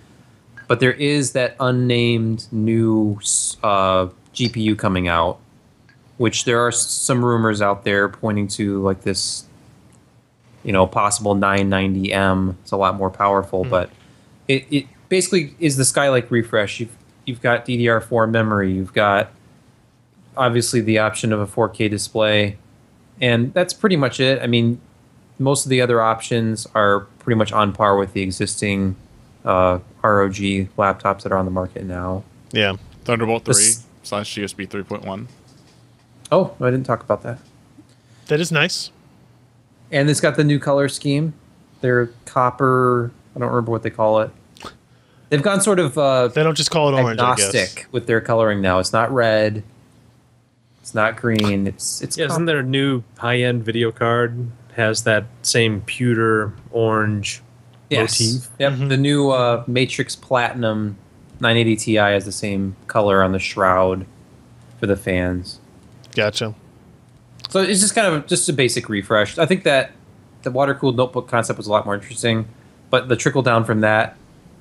But there is that unnamed new GPU coming out, which there are some rumors out there pointing to like this, possible 990M. It's a lot more powerful, but it basically is the Skylake refresh. You've got DDR4 memory. You've got obviously the option of a 4K display, and that's pretty much it. I mean, most of the other options are pretty much on par with the existing ROG laptops that are on the market now. Yeah, Thunderbolt 3/USB 3.1. Oh, I didn't talk about that. That is nice. And it's got the new color scheme. They're copper. I don't remember what they call it. They've gone sort of they don't just call it orange, agnostic with their coloring now. It's not red. It's not green. It's isn't there a new high-end video card has that same pewter orange motif? Yep. The new Matrix Platinum 980 Ti has the same color on the shroud for the fans. Gotcha. So it's just kind of just a basic refresh. I think that the water-cooled notebook concept was a lot more interesting, but the trickle down from that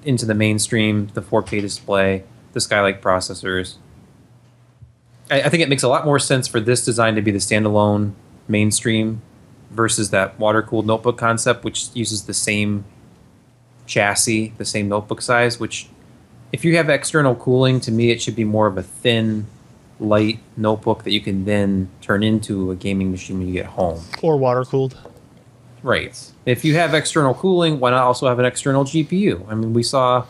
into the mainstream, the 4K display, the Skylake processors, I think it makes a lot more sense for this design to be the standalone mainstream versus that water-cooled notebook concept, which uses the same chassis, the same notebook size, which if you have external cooling, to me it should be more of a thin, light notebook that you can then turn into a gaming machine when you get home. Or water-cooled. Right. If you have external cooling, why not also have an external GPU? I mean, we saw...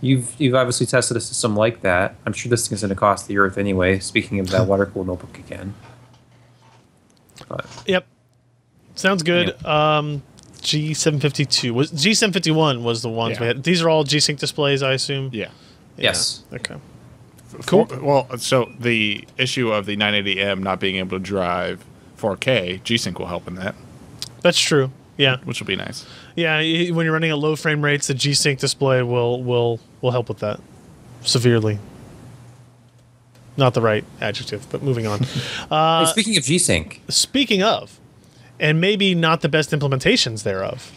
You've obviously tested a system like that. I'm sure this thing is going to cost the earth anyway, speaking of that water-cooled notebook again. But, yep. Sounds good. Yeah. G752. G751 was the ones we had. These are all G-Sync displays, I assume? Yeah. Yes. Okay. Cool. Well, so the issue of the 980M not being able to drive 4K, G-Sync will help in that. That's true. Yeah. Which will be nice. Yeah, when you're running at low frame rates, the G-Sync display will help with that severely. Not the right adjective, but moving on. Hey, speaking of G-Sync. Speaking of, and maybe not the best implementations thereof,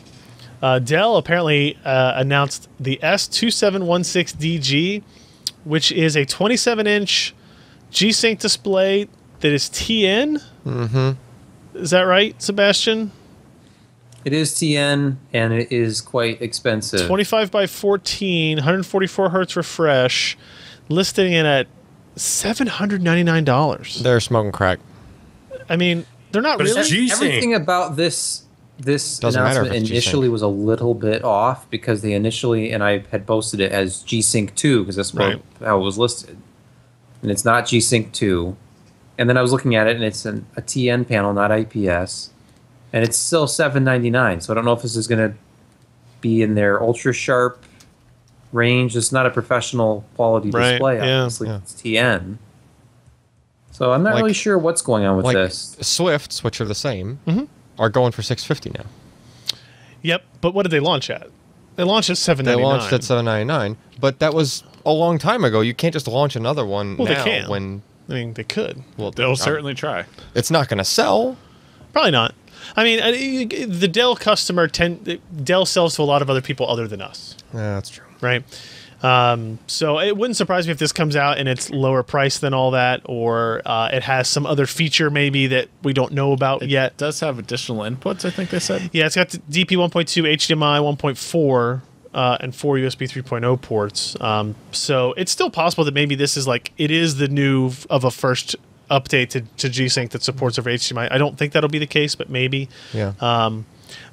Dell apparently announced the S2716DG, which is a 27-inch G-Sync display that is TN. Mm-hmm. Is that right, Sebastian? It is TN, and it is quite expensive. 25 by 14, 144 hertz refresh, listing it at $799. They're smoking crack. I mean, they're not really. Everything about this This Doesn't matter if announcement it's initially G-Sync. was a little bit off because they initially, and I had posted it as G-Sync 2 because that's Right. how it was listed. And it's not G-Sync 2. And then I was looking at it, and it's a TN panel, not IPS. And it's still $799. So I don't know if this is going to be in their ultra sharp range. It's not a professional quality Right, display, yeah. obviously. It's TN. So I'm not Like- really sure what's going on with Like this. Swifts, which are the same, Mm-hmm. are going for $650 now. Yep, but what did they launch at? They launched at $799. They launched at $799, but that was a long time ago. You can't just launch another one Well, now they can. when I mean, they could. well They'll certainly try. it's not going to sell. Probably not. I mean, the Dell customer Dell sells to a lot of other people other than us, Yeah, that's true. right? So it wouldn't surprise me if this comes out and it's lower price than all that, or it has some other feature maybe that we don't know about yet. It does have additional inputs, I think they said. Yeah, it's got the DP 1.2, HDMI 1.4, and 4 USB 3.0 ports. So it's still possible that maybe this is like, it is the new of a first update to G-Sync that supports over HDMI. I don't think that'll be the case, but maybe. Yeah.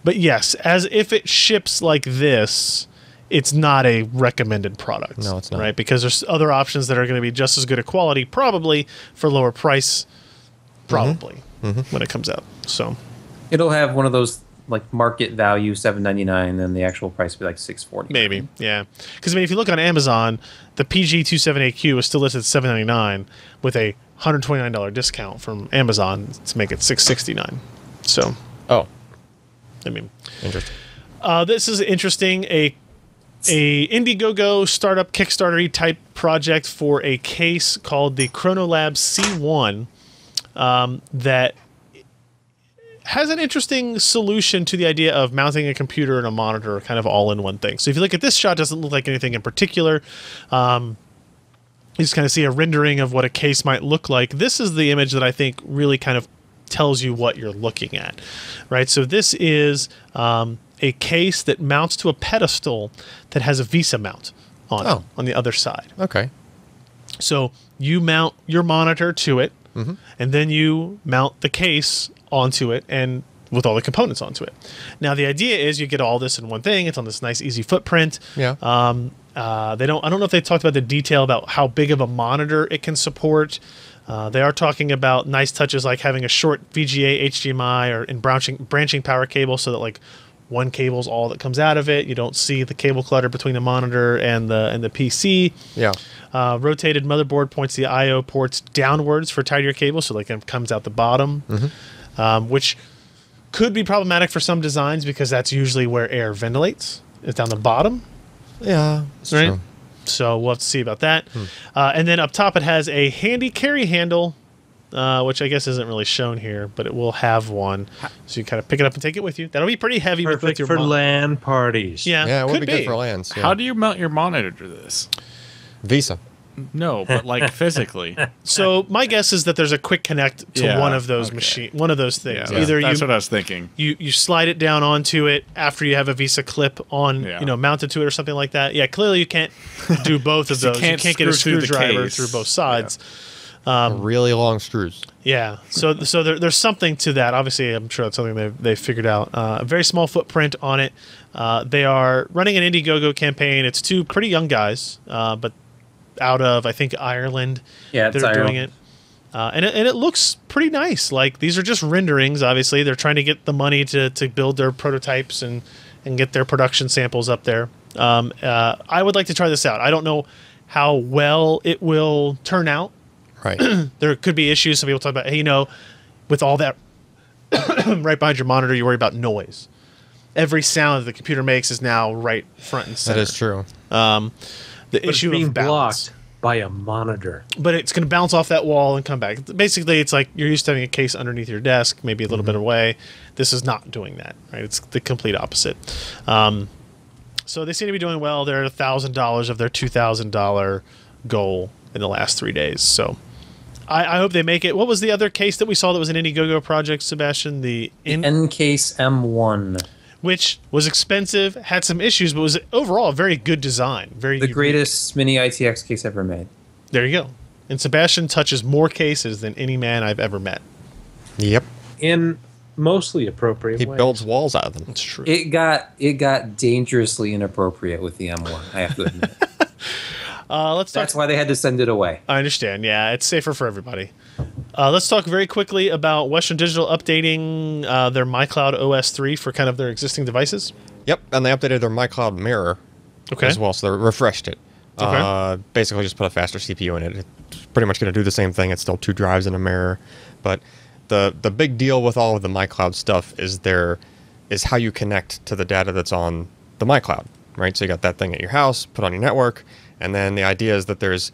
But yes, as if it ships like this, it's not a recommended product. No, it's not. Right? Because there's other options that are going to be just as good a quality, probably for lower price, probably, when it comes out. So It'll have one of those like market value $799, and the actual price will be like $640. maybe, yeah. Because I mean, if you look on Amazon, the PG278Q is still listed at $799 with a $129 discount from Amazon to make it $669. So, Oh, I mean, interesting. this is interesting. A Indiegogo startup Kickstarter type project for a case called the Crono Labs C1 that has an interesting solution to the idea of mounting a computer and a monitor kind of all in one thing. So if you look at this shot, it doesn't look like anything in particular. You just kind of see a rendering of what a case might look like. This is the image that I think really kind of tells you what you're looking at, right? So this is a case that mounts to a pedestal that has a VESA mount on it, on the other side. Okay. So you mount your monitor to it, and then you mount the case onto it and with all the components onto it. Now the idea is you get all this in one thing. It's on this nice easy footprint. Yeah. I don't know if they talked about the detail about how big of a monitor it can support. They are talking about nice touches like having a short VGA HDMI or in branching power cable so that like one cable's all that comes out of it. You don't see the cable clutter between the monitor and the PC. Yeah. Rotated motherboard points the I/O ports downwards for tighter cables, so like it comes out the bottom, which could be problematic for some designs because that's usually where air ventilates. It's down the bottom. Yeah. That's Right. true. So we'll have to see about that. And then up top it has a handy carry handle, which I guess isn't really shown here, but it will have one. So you kind of pick it up and take it with you. That'll be pretty heavy with Perfect your for LAN parties. Yeah, Yeah, it would could be good for LANs. Yeah. How do you mount your monitor to this? Visa? No, but like physically. So my guess is that there's a quick connect to Yeah, one of those okay. one of those things. Yeah, Either that's you what I was thinking. you slide it down onto it after you have a VESA clip on, Yeah. mounted to it or something like that. Yeah, clearly you can't do both of those. You can't can't get a screw through the screwdriver case. through both sides. Really long screws. Yeah, so there's something to that. Obviously, I'm sure that's something they've figured out. A very small footprint on it. They are running an Indiegogo campaign. It's two pretty young guys, but out of I think Ireland. Yeah, it's they're doing Ireland. it, and it looks pretty nice. Like these are just renderings. Obviously, they're trying to get the money to build their prototypes and get their production samples up there. I would like to try this out. I don't know how well it will turn out. Right. There could be issues. Some people talk about, hey, with all that right behind your monitor, you worry about noise. Every sound that the computer makes is now right front and center. That is true. The But issue it's being of balance. blocked by a monitor. But it's going to bounce off that wall and come back. Basically, it's like you're used to having a case underneath your desk, maybe a little bit away. This is not doing that, right? It's the complete opposite. So they seem to be doing well. They're at $1,000 of their $2,000 goal in the last 3 days. So I hope they make it. What was the other case that we saw that was an Indiegogo project, Sebastian? The Ncase M1. which was expensive, had some issues, but was overall a very good design. Very The unique. greatest mini ITX case ever made. There you go. And Sebastian touches more cases than any man I've ever met. Yep. In mostly appropriate He ways. builds walls out of them. It's true. It got dangerously inappropriate with the M1. I have to admit. Let's talk. That's why they had to send it away. I understand. Yeah, it's safer for everybody. Let's talk very quickly about Western Digital updating their MyCloud OS 3 for kind of their existing devices. Yep, and they updated their MyCloud Mirror as well, so they refreshed it. Okay. Basically, just put a faster CPU in it. It's pretty much going to do the same thing. It's still 2 drives and a mirror, but the big deal with all of the MyCloud stuff is how you connect to the data that's on the MyCloud, right? So you got that thing at your house, put on your network, and then the idea is that there's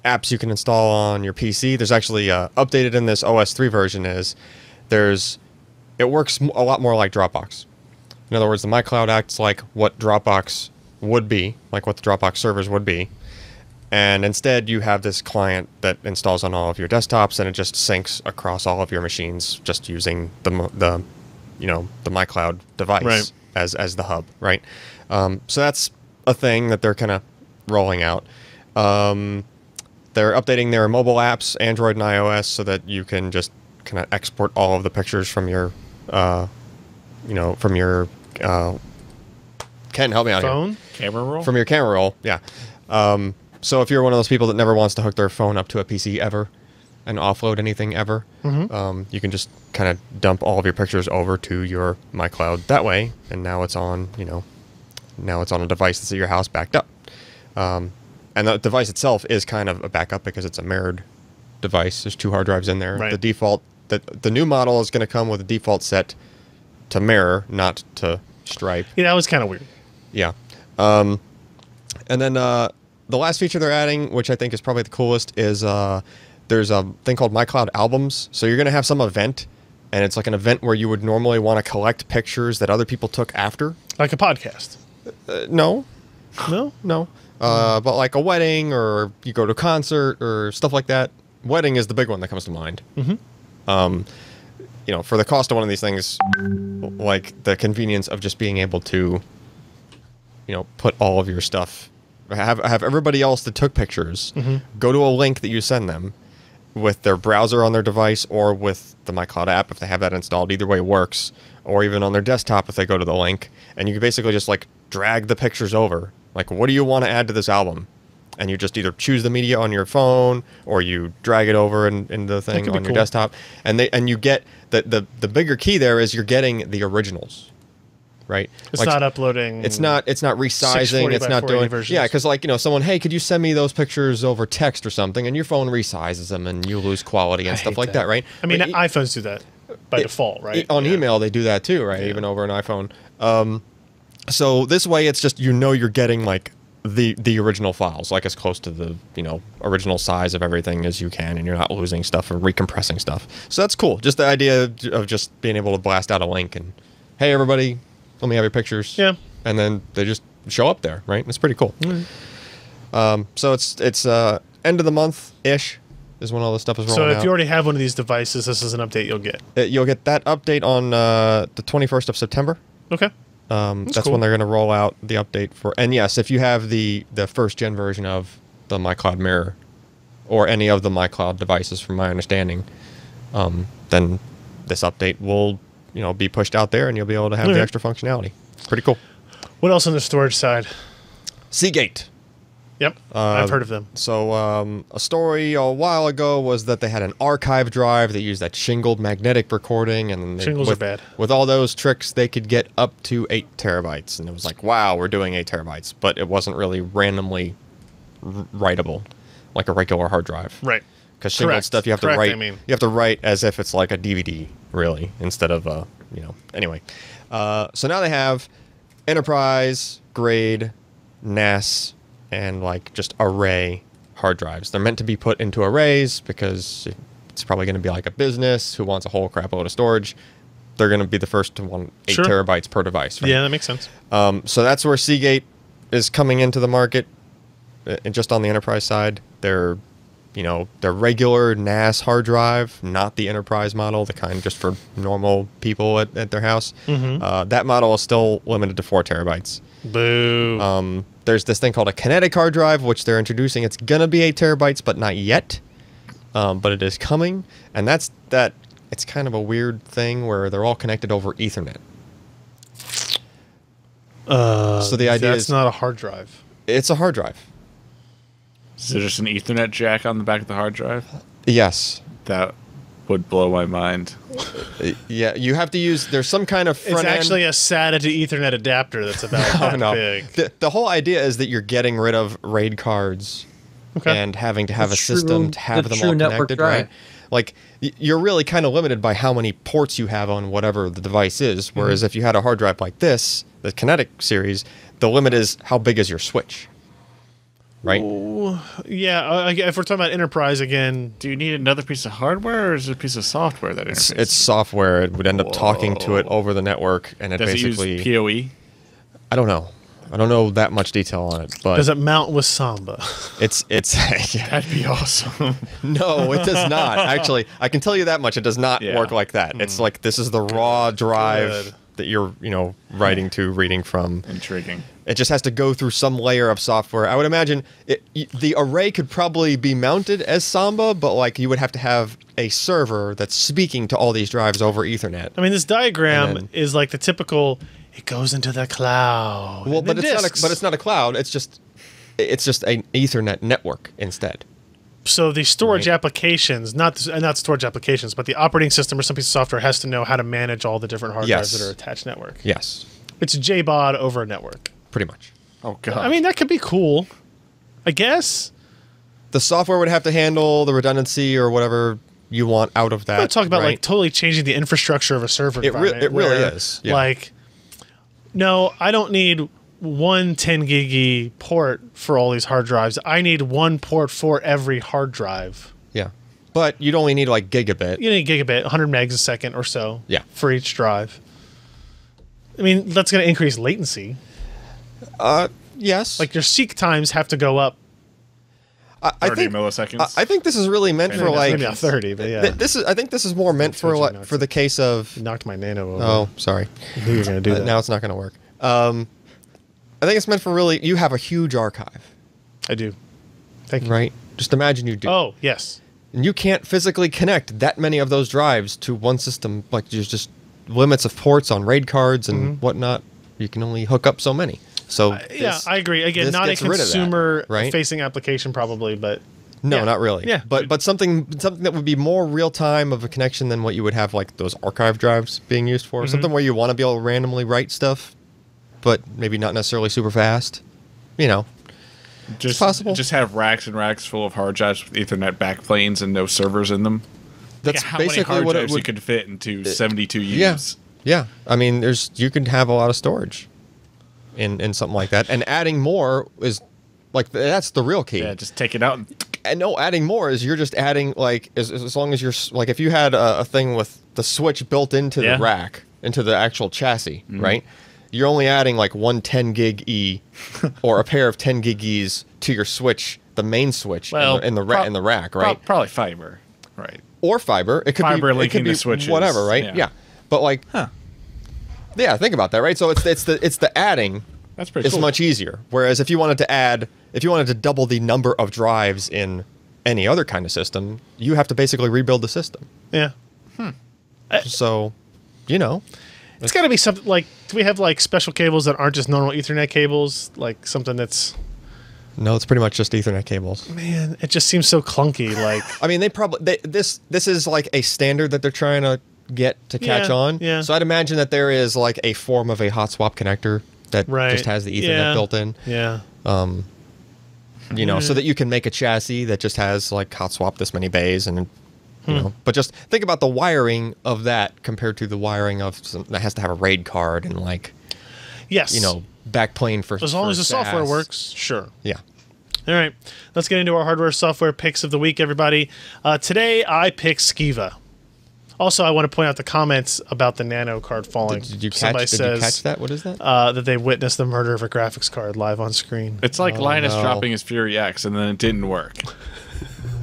apps you can install on your PC. There's actually updated in this OS 3 version it works a lot more like Dropbox. In other words, the MyCloud acts like what Dropbox would be, like what the Dropbox servers would be. And instead, you have this client that installs on all of your desktops, and it just syncs across all of your machines, just using the MyCloud device as the hub, right? So that's a thing that they're kind of rolling out. They're updating their mobile apps, Android and iOS, so that you can just kind of export all of the pictures from your, Ken, help me out Phone? here. Camera roll? From your camera roll, yeah. So if you're one of those people that never wants to hook their phone up to a PC ever and offload anything ever, you can just kind of dump all of your pictures over to your MyCloud that way, and now it's on, now it's on a device that's at your house backed up. And the device itself is kind of a backup because it's a mirrored device. There's 2 hard drives in there. Right. The default, the new model is going to come with a default set to mirror, not to stripe. Yeah, that was kind of weird. Yeah. And then the last feature they're adding, which I think is probably the coolest, is there's a thing called MyCloud Albums. So you're going to have some event, and it's like an event where you would normally want to collect pictures that other people took after. Like a podcast. No. No? But like a wedding, or you go to a concert or stuff like that. Wedding is the big one that comes to mind. For the cost of one of these things, like the convenience of just being able to, put all of your stuff, have everybody else that took pictures go to a link that you send them with their browser on their device or with the MyCloud app if they have that installed. Either way works, or even on their desktop if they go to the link, and you can basically just like drag the pictures over. Like, what do you want to add to this album? And you just either choose the media on your phone, or you drag it over into the thing on your desktop. And you get the bigger key there is you're getting the originals, right? It's not uploading. It's not resizing. It's not doing versions. Yeah, because someone, hey, could you send me those pictures over text or something? And your phone resizes them, and you lose quality and stuff like that, right? I mean, iPhones do that by default, right? On email, they do that too, right? Yeah. Even over an iPhone. So this way, it's just you're getting like the original files, like as close to the original size of everything as you can, and you're not losing stuff or recompressing stuff. So that's cool. Just the idea of just being able to blast out a link and, hey everybody, let me have your pictures. Yeah. And then they just show up there, right? It's pretty cool. So it's end of the month ish is when all this stuff is rolling out. So if you already have one of these devices, this is an update you'll get. You'll get that update on the 21st of September. Okay. That's cool. when they're going to roll out the update for. And yes, if you have the first gen version of the MyCloud Mirror or any of the MyCloud devices, from my understanding, then this update will be pushed out there, and you'll be able to have the extra functionality. Pretty cool. What else on the storage side? Seagate. Yep, I've heard of them. So a story a while ago was that they had an archive drive that used that shingled magnetic recording, and Shingles are bad. With all those tricks, they could get up to 8 terabytes, and it was like, wow, we're doing 8 terabytes, but it wasn't really randomly writable like a regular hard drive, Right. Because shingled stuff you have to write. I mean. You have to write as if it's like a DVD, really, instead of Anyway, so now they have enterprise grade NAS and like just array hard drives. They're meant to be put into arrays because it's probably going to be like a business who wants a whole crap load of storage. They're going to be the first to want 8 terabytes per device. Right? Yeah, that makes sense. So that's where Seagate is coming into the market, and just on the enterprise side. They're their regular NAS hard drive, not the enterprise model, the kind just for normal people at their house. That model is still limited to 4 terabytes. Boo. There's this thing called a kinetic hard drive, which they're introducing. It's going to be 8 terabytes, but not yet. But it is coming. And that it's kind of a weird thing where they're all connected over Ethernet. So the idea that's is not a hard drive. it's a hard drive. Is there just an Ethernet jack on the back of the hard drive? Yes. That would blow my mind. Yeah, you have to use. There's some kind of front It's actually end. a SATA to Ethernet adapter that's about that No. big. The whole idea is that you're getting rid of RAID cards Okay. and having to have The a system to have the them true all network connected, drive. right? Like you're really kind of limited by how many ports you have on whatever the device is. Whereas if you had a hard drive like this, the Kinetic series, the limit is how big is your switch, right? Yeah, if we're talking about enterprise again, Do you need another piece of hardware, or is it a piece of software that interfaces? It's software. It would end up talking to it over the network, and it Does basically. it use PoE? I don't know. I don't know that much detail on it, but does it mount with Samba? it's That'd be awesome. no, it does not. Actually, I can tell you that much. It does not Yeah. work like that. It's like this is the raw drive Good. that you're, writing to, reading from. Intriguing. It just has to go through some layer of software. I would imagine the array could probably be mounted as Samba, but like you would have to have a server that's speaking to all these drives over Ethernet. I mean, this diagram And then- is like the typical. It goes into the cloud. Well, and but then it's not a cloud. It's just an Ethernet network instead. So the storage Right. applications, not storage applications, but the operating system or some piece of software has to know how to manage all the different hard drives Yes. that are attached network. Yes, It's JBOD over a network. pretty much. Oh god. I mean, that could be cool. I guess. The software would have to handle the redundancy or whatever you want out of that. We're talking about right? like totally changing the infrastructure of a server It re- environment. it really where, is, yeah. Like, no, I don't need one 10 gig port for all these hard drives. I need one port for every hard drive. Yeah, but you'd only need like gigabit. You need gigabit, 100 megs a second or so. Yeah. For each drive. I mean, that's going to increase latency. Yes, Like your seek times have to go up. I 30 think milliseconds. I think this is really meant for like maybe not 30, but yeah. I think this is more meant for Switching like nuts. for the case of. You knocked my Nano over. Oh, sorry. I knew you were going to do that. Now it's not going to work. I think it's meant for really. You have a huge archive, I do. Thank you. right? Just imagine you do. Oh, yes. And you can't physically connect that many of those drives to one system. Like there's just limits of ports on RAID cards and whatnot. You can only hook up so many. So Yeah, this- I agree. Again, this not a gets rid of that, consumer-facing right? application probably, but No, yeah. not really. Yeah. But something that would be more real time of a connection than what you would have like those archive drives being used for. Something where you want to be able to randomly write stuff, but maybe not necessarily super fast. just possible. Just have racks and racks full of hard drives with Ethernet backplanes and no servers in them. That's How many basically hard what it drives would. you could fit into 72 yeah, U's? yeah. I mean, you can have a lot of storage in something like that, and adding more is like that's the real key. Yeah, just take it out and And no, adding more is you're just adding like as long as you're like if you had a thing with the switch built into Yeah. the rack into the actual chassis, right? You're only adding like one 10 gig E or a pair of 10 gig E's to your switch, the main switch in the rack, right? Probably fiber, right? Or fiber. It could Fiber be it linking could be the switches, whatever, right? yeah. Yeah. But like, yeah, think about that, right? So it's the adding That's pretty is cool. much easier. Whereas if you wanted to double the number of drives in any other kind of system, you have to basically rebuild the system. yeah. So, It's got to be something like, do we have like special cables that aren't just normal Ethernet cables? Like something that's, no, it's pretty much just Ethernet cables. man, it just seems so clunky. Like, I mean, this is like a standard that they're trying to get to catch Yeah, on. yeah. So I'd imagine that there is like a form of a hot swap connector that right. just has the Ethernet Yeah. built in. Yeah. So that you can make a chassis that just has like hot swap this many bays and but just think about the wiring of that compared to the wiring of something that has to have a RAID card and like Yes. backplane for as long for as the software SAS. works, sure. Yeah. All right, let's get into our hardware software picks of the week, everybody. Today I picked Skiva. Also, I want to point out the comments about the Nano card falling. Did you Somebody catch that? What is that? that they witnessed the murder of a graphics card live on screen. It's like Linus no. dropping his Fury X and then it didn't work.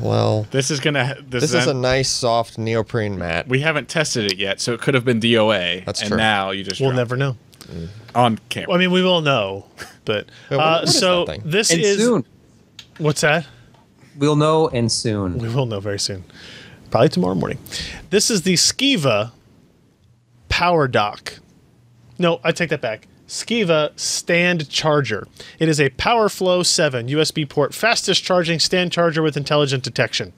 Well, This is gonna. this is a nice soft neoprene mat. We haven't tested it yet, so it could have been DOA. That's and true. now you just We'll dropped never know. it on camera. Well, I mean, we will know, but what is so that thing? this And is soon. what's that? We'll know and soon. We will know very soon. Probably tomorrow morning. This is the Skiva Power Dock. No, I take that back. Skiva Stand Charger. It is a PowerFlow 7 USB port, fastest charging stand charger with intelligent detection.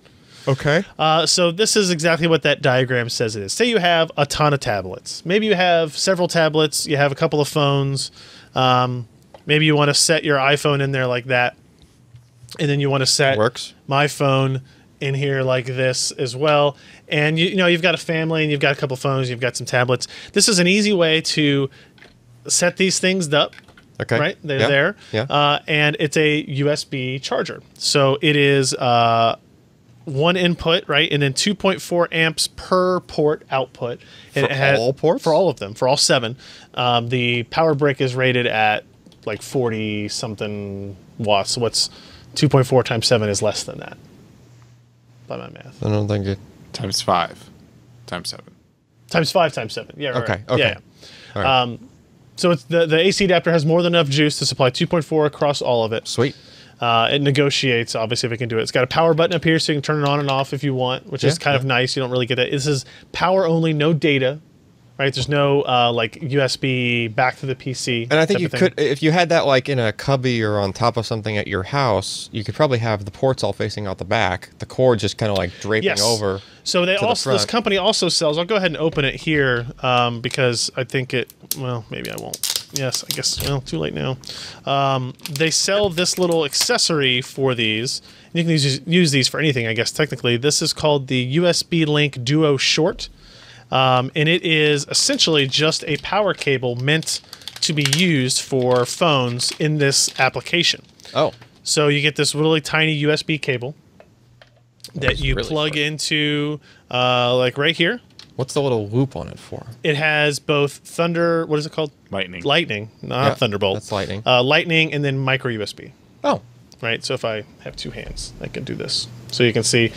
Okay. So this is exactly what that diagram says it is. Say you have a ton of tablets. Maybe you have several tablets. You have a couple of phones. Maybe you want to set your iPhone in there like that. And then you want to set my phone in here like this as well. And you know, you've got a family and you've got a couple phones, you've got some tablets. This is an easy way to set these things up. Okay. Right? They're there. Yeah. And it's a USB charger. So it is one input, right? And then 2.4 amps per port output. And for all ports? For all of them, for all 7. The power brick is rated at like 40 something watts. So what's 2.4 times 7 is less than that by my math. I don't think it. Times 5 times 7. Times 5 times 7. Yeah, right. Okay. Okay. Yeah. All right. So it's the AC adapter has more than enough juice to supply 2.4 across all of it. Sweet. It negotiates, obviously, if it can do it. It's got a power button up here so you can turn it on and off if you want, which is kind of nice. You don't really get that. This is power only, no data. Right, there's no like USB back to the PC. And I think you could, if you had that like in a cubby or on top of something at your house, you could probably have the ports all facing out the back, the cord just kind of like draping over. So they to also, this company also sells. I'll go ahead and open it here because I think it. Well, maybe I won't. Yes, I guess. Well, too late now. They sell this little accessory for these. You can use these for anything, I guess. Technically, this is called the USB Link Duo Short. And it is essentially just a power cable meant to be used for phones in this application. Oh. So you get this really tiny USB cable that you plug into like right here. What's the little loop on it for? It has both Thunder, what is it called? Lightning. Lightning, not Thunderbolt. That's lightning. Lightning and then micro USB. Oh. Right, so if I have 2 hands, I can do this. So you can see,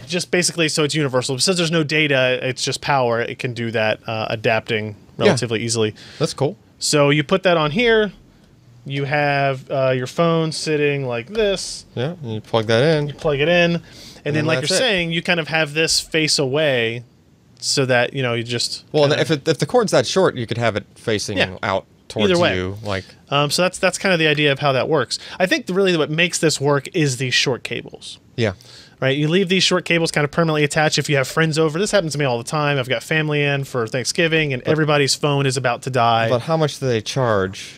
just basically, so it's universal. Since there's no data, it's just power. It can do that adapting relatively easily. That's cool. So you put that on here. You have your phone sitting like this. Yeah, and you plug that in. You plug it in. And then like you're saying, you kind of have this face away so that, you know, you just... Well, if the cord's that short, you could have it facing out towards either way. you. Like, so that's kind of the idea of how that works. I think really what makes this work is these short cables. Yeah. Right, you leave these short cables kind of permanently attached if you have friends over. This happens to me all the time. I've got family in for Thanksgiving, and everybody's phone is about to die. But how much do they charge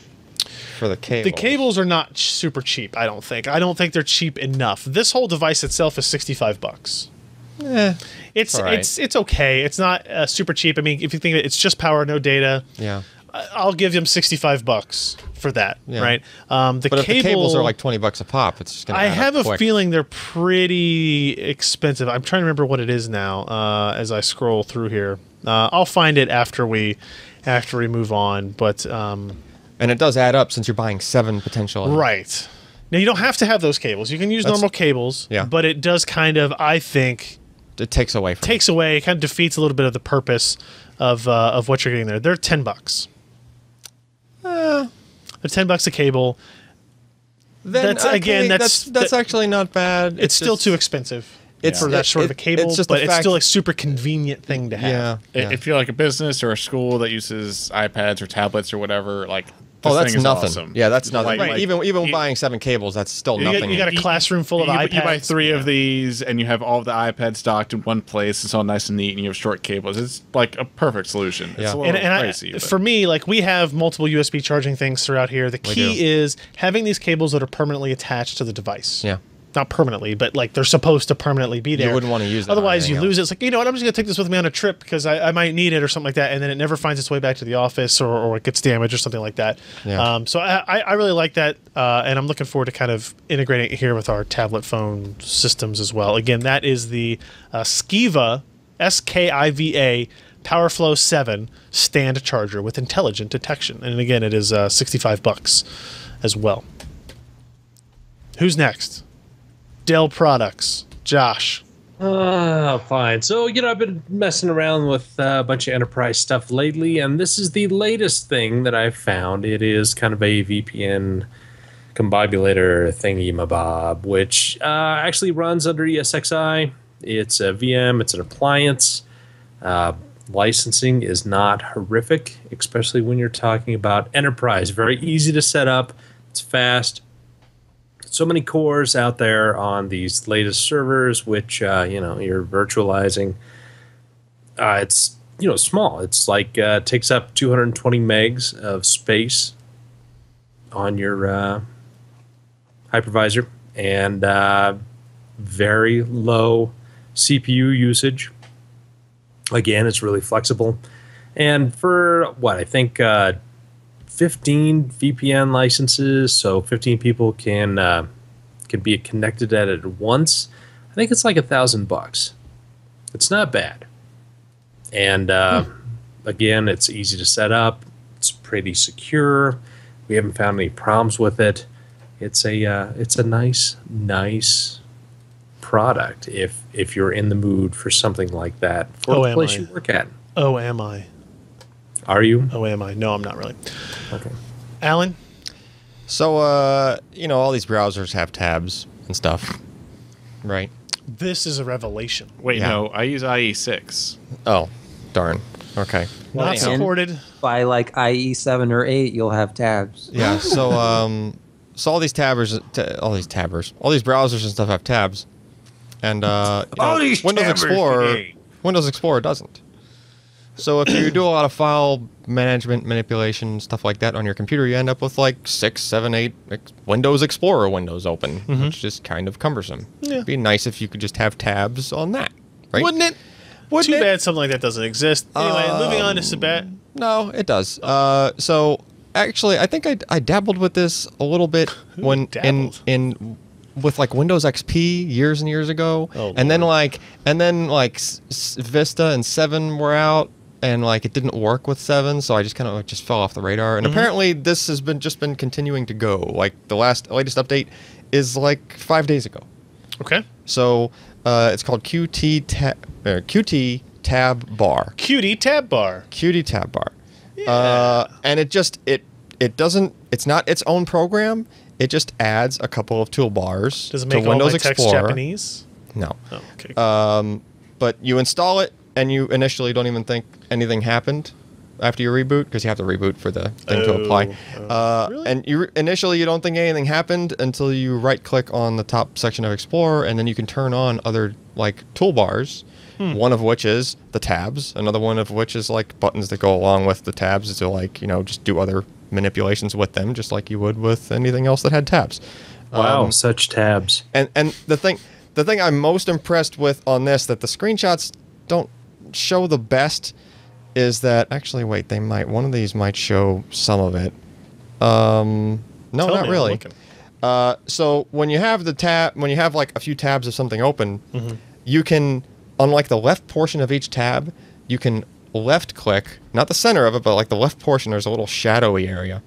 for the cables? The cables are not super cheap, I don't think. I don't think they're cheap enough. This whole device itself is $65. It's okay. It's not super cheap. I mean, if you think of it, it's just power, no data. Yeah. I'll give them $65 for that, right? But if the cables are like $20 a pop, it's just going to I have a feeling they're pretty expensive. I'm trying to remember what it is now as I scroll through here. I'll find it after we move on, but and it does add up since you're buying 7 potential. Right. Now you don't have to have those cables. You can use normal cables, but it does kind of, I think, it takes away from it kind of defeats a little bit of the purpose of what you're getting there. They're $10. They're $10 a cable. Then that's actually not bad. It's still too expensive. It's for that short of a cable, but it's still a super convenient thing to have. If you're like a business or a school that uses iPads or tablets or whatever, like this that's thing is nothing. Awesome. Yeah, that's nothing. Like, even buying 7 cables, that's still nothing. You got a classroom full of iPads. You buy 3 of these, and you have all of the iPads docked in one place. It's all nice and neat, and you have short cables. It's like a perfect solution. It's a little pricey. For me, like we have multiple USB charging things throughout here. The key is having these cables that are permanently attached to the device. Yeah. Not permanently, but like they're supposed to permanently be there. You wouldn't want to use that. Otherwise, you lose it. It's like, you know what, I'm just going to take this with me on a trip because I might need it or something like that, and then it never finds its way back to the office or it gets damaged or something like that. Yeah. So I really like that, and I'm looking forward to kind of integrating it here with our tablet phone systems as well. Again, that is the Skiva, Skiva, PowerFlow 7 stand charger with intelligent detection. And again, it is $65 as well. Who's next? Dell products. Josh. Fine. So, I've been messing around with a bunch of enterprise stuff lately, and this is the latest thing that I've found. It is kind of a VPN combobulator thingy-mabob, which actually runs under ESXi. It's a VM. It's an appliance. Licensing is not horrific, especially when you're talking about enterprise. Very easy to set up. It's fast. So many cores out there on these latest servers, which you're virtualizing. It's small. It's like takes up 220 megs of space on your hypervisor, and very low CPU usage. Again, it's really flexible. And for what I think 15 VPN licenses, so 15 people can be connected at it at once. I think it's like $1,000. It's not bad. And again, it's easy to set up. It's pretty secure. We haven't found any problems with it. It's a nice product if you're in the mood for something like that for the place you work at. Oh, am I? Are you? Oh, am I? No, I'm not really. Okay. Alan? So, all these browsers have tabs and stuff, right? This is a revelation. Wait, no, I use IE6. Oh, darn. Okay. Not supported. By like IE7 or 8, you'll have tabs. Yeah, so all these browsers and stuff have tabs. And Windows Explorer doesn't. So if you do a lot of file management, manipulation, stuff like that on your computer, you end up with like 6, 7, 8 Windows Explorer windows open, which is kind of cumbersome. Yeah. It'd be nice if you could just have tabs on that, right? Wouldn't it? Too bad something like that doesn't exist. Anyway, moving on to Sabat. No, it does. So actually, I think I dabbled with this a little bit when in with like Windows XP years and years ago, and then Vista and 7 were out, and like it didn't work with 7, so I just kind of just fell off the radar. And apparently this has been continuing to go. Like the latest update is like 5 days ago. Okay. So it's called QT Tab Bar. QT Tab Bar. QT Tab Bar. Yeah. And it doesn't. It's not its own program. It just adds a couple of toolbars Does it make to Windows all my text Explorer. Japanese? No. Oh, okay. But you install it, and you initially don't even think anything happened after you reboot, because you have to reboot for the thing to apply. Really? And initially you don't think anything happened until you right-click on the top section of Explorer, and then you can turn on other like toolbars. One of which is the tabs. Another one of which is like buttons that go along with the tabs to like just do other manipulations with them, just like you would with anything else that had tabs. Wow, such tabs. And the thing I'm most impressed with on this, that the screenshots don't show the best, is that actually wait, one of these might show some of it. No, not really. So when you have like a few tabs of something open, you can, on like the left portion of each tab, you can left click, not the center of it, but like the left portion, there's a little shadowy area.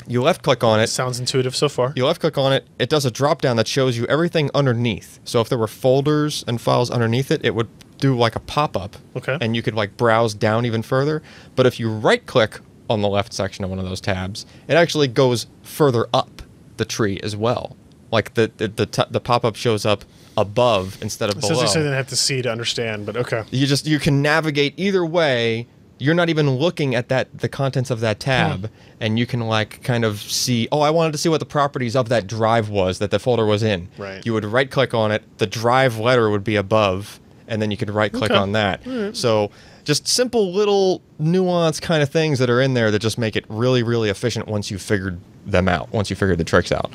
You left click on it. Sounds intuitive so far. You left click on it, it does a drop down that shows you everything underneath. So if there were folders and files underneath it, it would do like a pop-up. Okay. And you could like browse down even further. But if you right click on the left section of one of those tabs, it actually goes further up the tree as well. Like the pop-up shows up above instead of below. So something I have to see to understand, but okay. You can navigate either way. You're not even looking at the contents of that tab, and you can like kind of see, I wanted to see what the properties of that drive was that the folder was in. Right. You would right click on it, the drive letter would be above, and then you could right click on that. Right. So just simple little nuance kind of things that are in there that just make it really, really efficient once you've figured them out, once you figured the tricks out.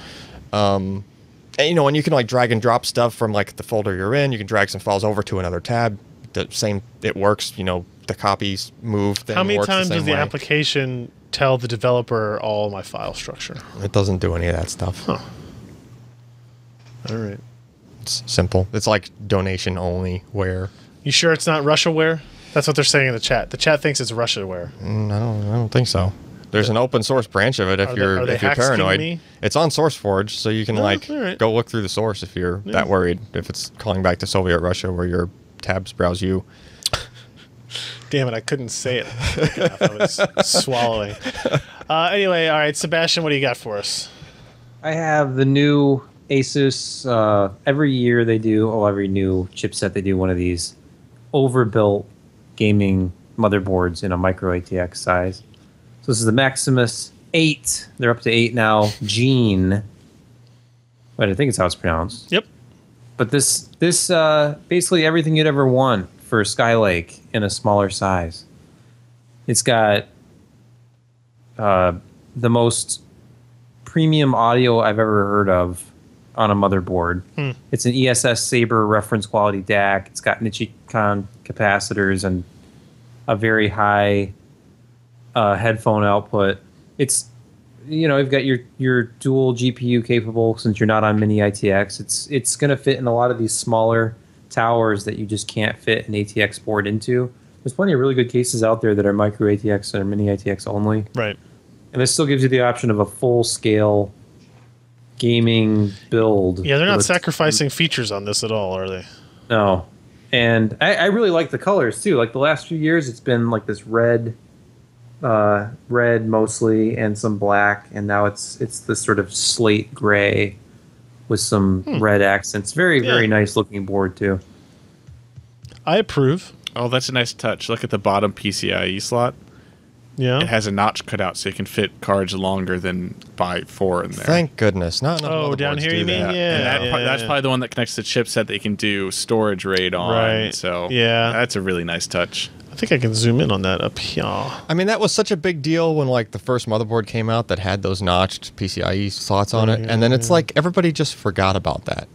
And you can like drag and drop stuff from like the folder you're in. You can drag some files over to another tab. It works, the copies move. How many times does the application tell the developer all my file structure? It doesn't do any of that stuff. Huh. All right. It's simple. It's like donation only where. You sure it's not Russiaware? That's what they're saying in the chat. The chat thinks it's Russiaware. I don't think so. There's an open source branch of it if you're paranoid. Me? It's on SourceForge, so you can go look through the source if you're that worried. If it's calling back to Soviet Russia where your tabs browse you. Damn it, I couldn't say it. I was swallowing. Anyway, all right, Sebastian, what do you got for us? I have the new ASUS, every year they do, every new chipset, they do one of these overbuilt gaming motherboards in a micro ATX size. So this is the Maximus 8. They're up to 8 now. Gene. But I think it's how it's pronounced. Yep. But this basically everything you'd ever want for Skylake in a smaller size. It's got the most premium audio I've ever heard of on a motherboard. It's an ESS Sabre reference quality DAC. It's got Nichicon capacitors and a very high headphone output. It's, you've got your dual GPU capable, since you're not on mini ITX. It's going to fit in a lot of these smaller towers that you just can't fit an ATX board into. There's plenty of really good cases out there that are micro ATX or mini ATX only. Right. And this still gives you the option of a full scale gaming build. Yeah, they're not sacrificing features on this at all, are they? No. And I really like the colors too. Like the last few years, it's been like this red mostly, and some black, and now it's this sort of slate gray with some red accents. Very nice looking board too. I approve. Oh, that's a nice touch. Look at the bottom PCIe slot. Yeah. It has a notch cut out so you can fit cards longer than by 4 in there. Thank goodness. Not enough Oh, down motherboards here do you mean? that. Yeah. And that's probably the one that connects to the chipset that you can do storage RAID on. Right. So Yeah. that's a really nice touch. I think I can zoom in on that up here. I mean, that was such a big deal when like the first motherboard came out that had those notched PCIe slots on it, and then it's like everybody just forgot about that.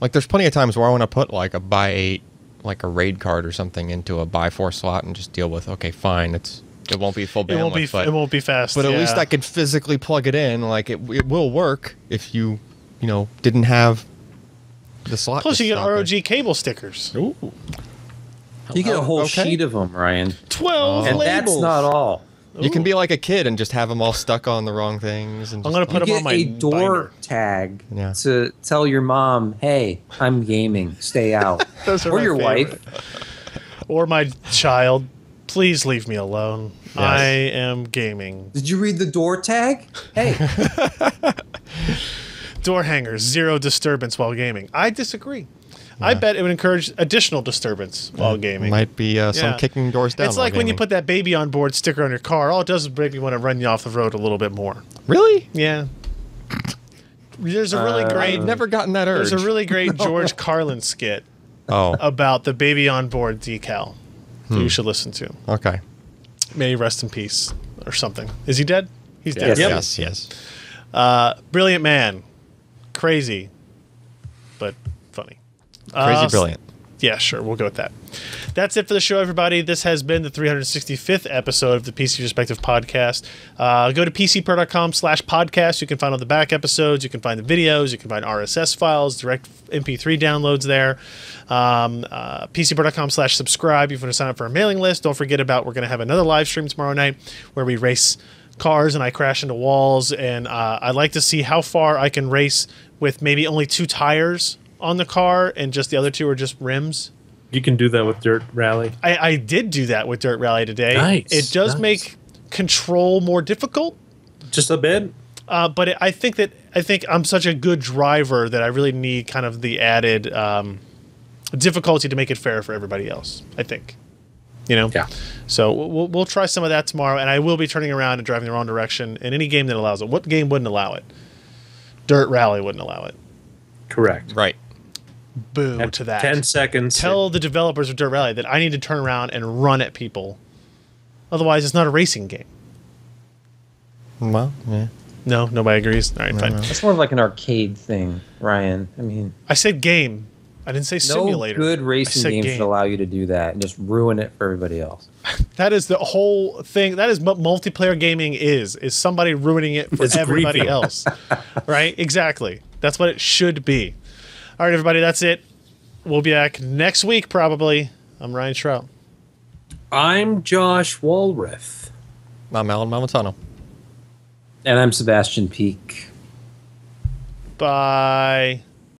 Like, there's plenty of times where I want to put like a by 8, like a RAID card or something into a by 4 slot and just deal with, okay, fine, it won't be full bandwidth, It won't be fast. but at least I could physically plug it in. Like it will work if you didn't have the slot. Plus, you get stop ROG it. cable stickers. Ooh. You get a whole okay. sheet of them, Ryan. 12 And labels. that's not all. You can be like a kid and just have them all stuck on the wrong things. And I'm just, gonna put You them on get my a door binder. tag Yeah. to tell your mom, "Hey, I'm gaming. Stay out." Those are Or my your favorite. wife. Or my child. Please leave me alone. Yes. I am gaming. Did you read the door tag? Hey, Door hangers, 0 disturbance while gaming. I disagree. I bet it would encourage additional disturbance while gaming. might be some Yeah. kicking doors down. It's while like when you gaming. put that baby on board sticker on your car. All it does is make you want to run you off the road a little bit more. Really? Yeah. There's a really great. I've never gotten that urge. There's a really great George Carlin skit about the baby on board decal that you should listen to. Okay. May he rest in peace or something. Is he dead? He's dead. Yes. Yes. Yes. Brilliant man. Crazy, but funny. Crazy brilliant. Yeah, sure. We'll go with that. That's it for the show, everybody. This has been the 365th episode of the PC Perspective podcast. Go to pcper.com/podcast. You can find all the back episodes. You can find the videos. You can find RSS files, direct MP3 downloads there. pcper.com/subscribe. If you want to sign up for our mailing list, don't forget we're going to have another live stream tomorrow night where we race cars and I crash into walls. And I'd like to see how far I can race with maybe only 2 tires on the car and just the other 2 are just rims. You can do that with Dirt Rally. I did do that with Dirt Rally today. Nice, It does nice. make control more difficult, Just a bit. but I think I'm such a good driver that I really need kind of the added difficulty to make it fair for everybody else. I think, Yeah. So we'll try some of that tomorrow, and I will be turning around and driving the wrong direction in any game that allows it. What game wouldn't allow it? Dirt Rally wouldn't allow it. Correct. Right. Boo At to that. 10 seconds. Tell the developers of Dirt Rally that I need to turn around and run at people. Otherwise, it's not a racing game. Well, yeah. No, nobody agrees. All right, fine. it's more of like an arcade thing, Ryan. I mean, I said game. I didn't say no simulator. good I racing said game should allow you to do that and just ruin it for everybody else. That is the whole thing. That is what multiplayer gaming is somebody ruining it for It's everybody griefing. else. Right? Exactly. That's what it should be. All right, everybody, that's it. We'll be back next week, probably. I'm Ryan Shrout. I'm Josh Walrath. I'm Alan Mamatano. And I'm Sebastian Peak. Bye.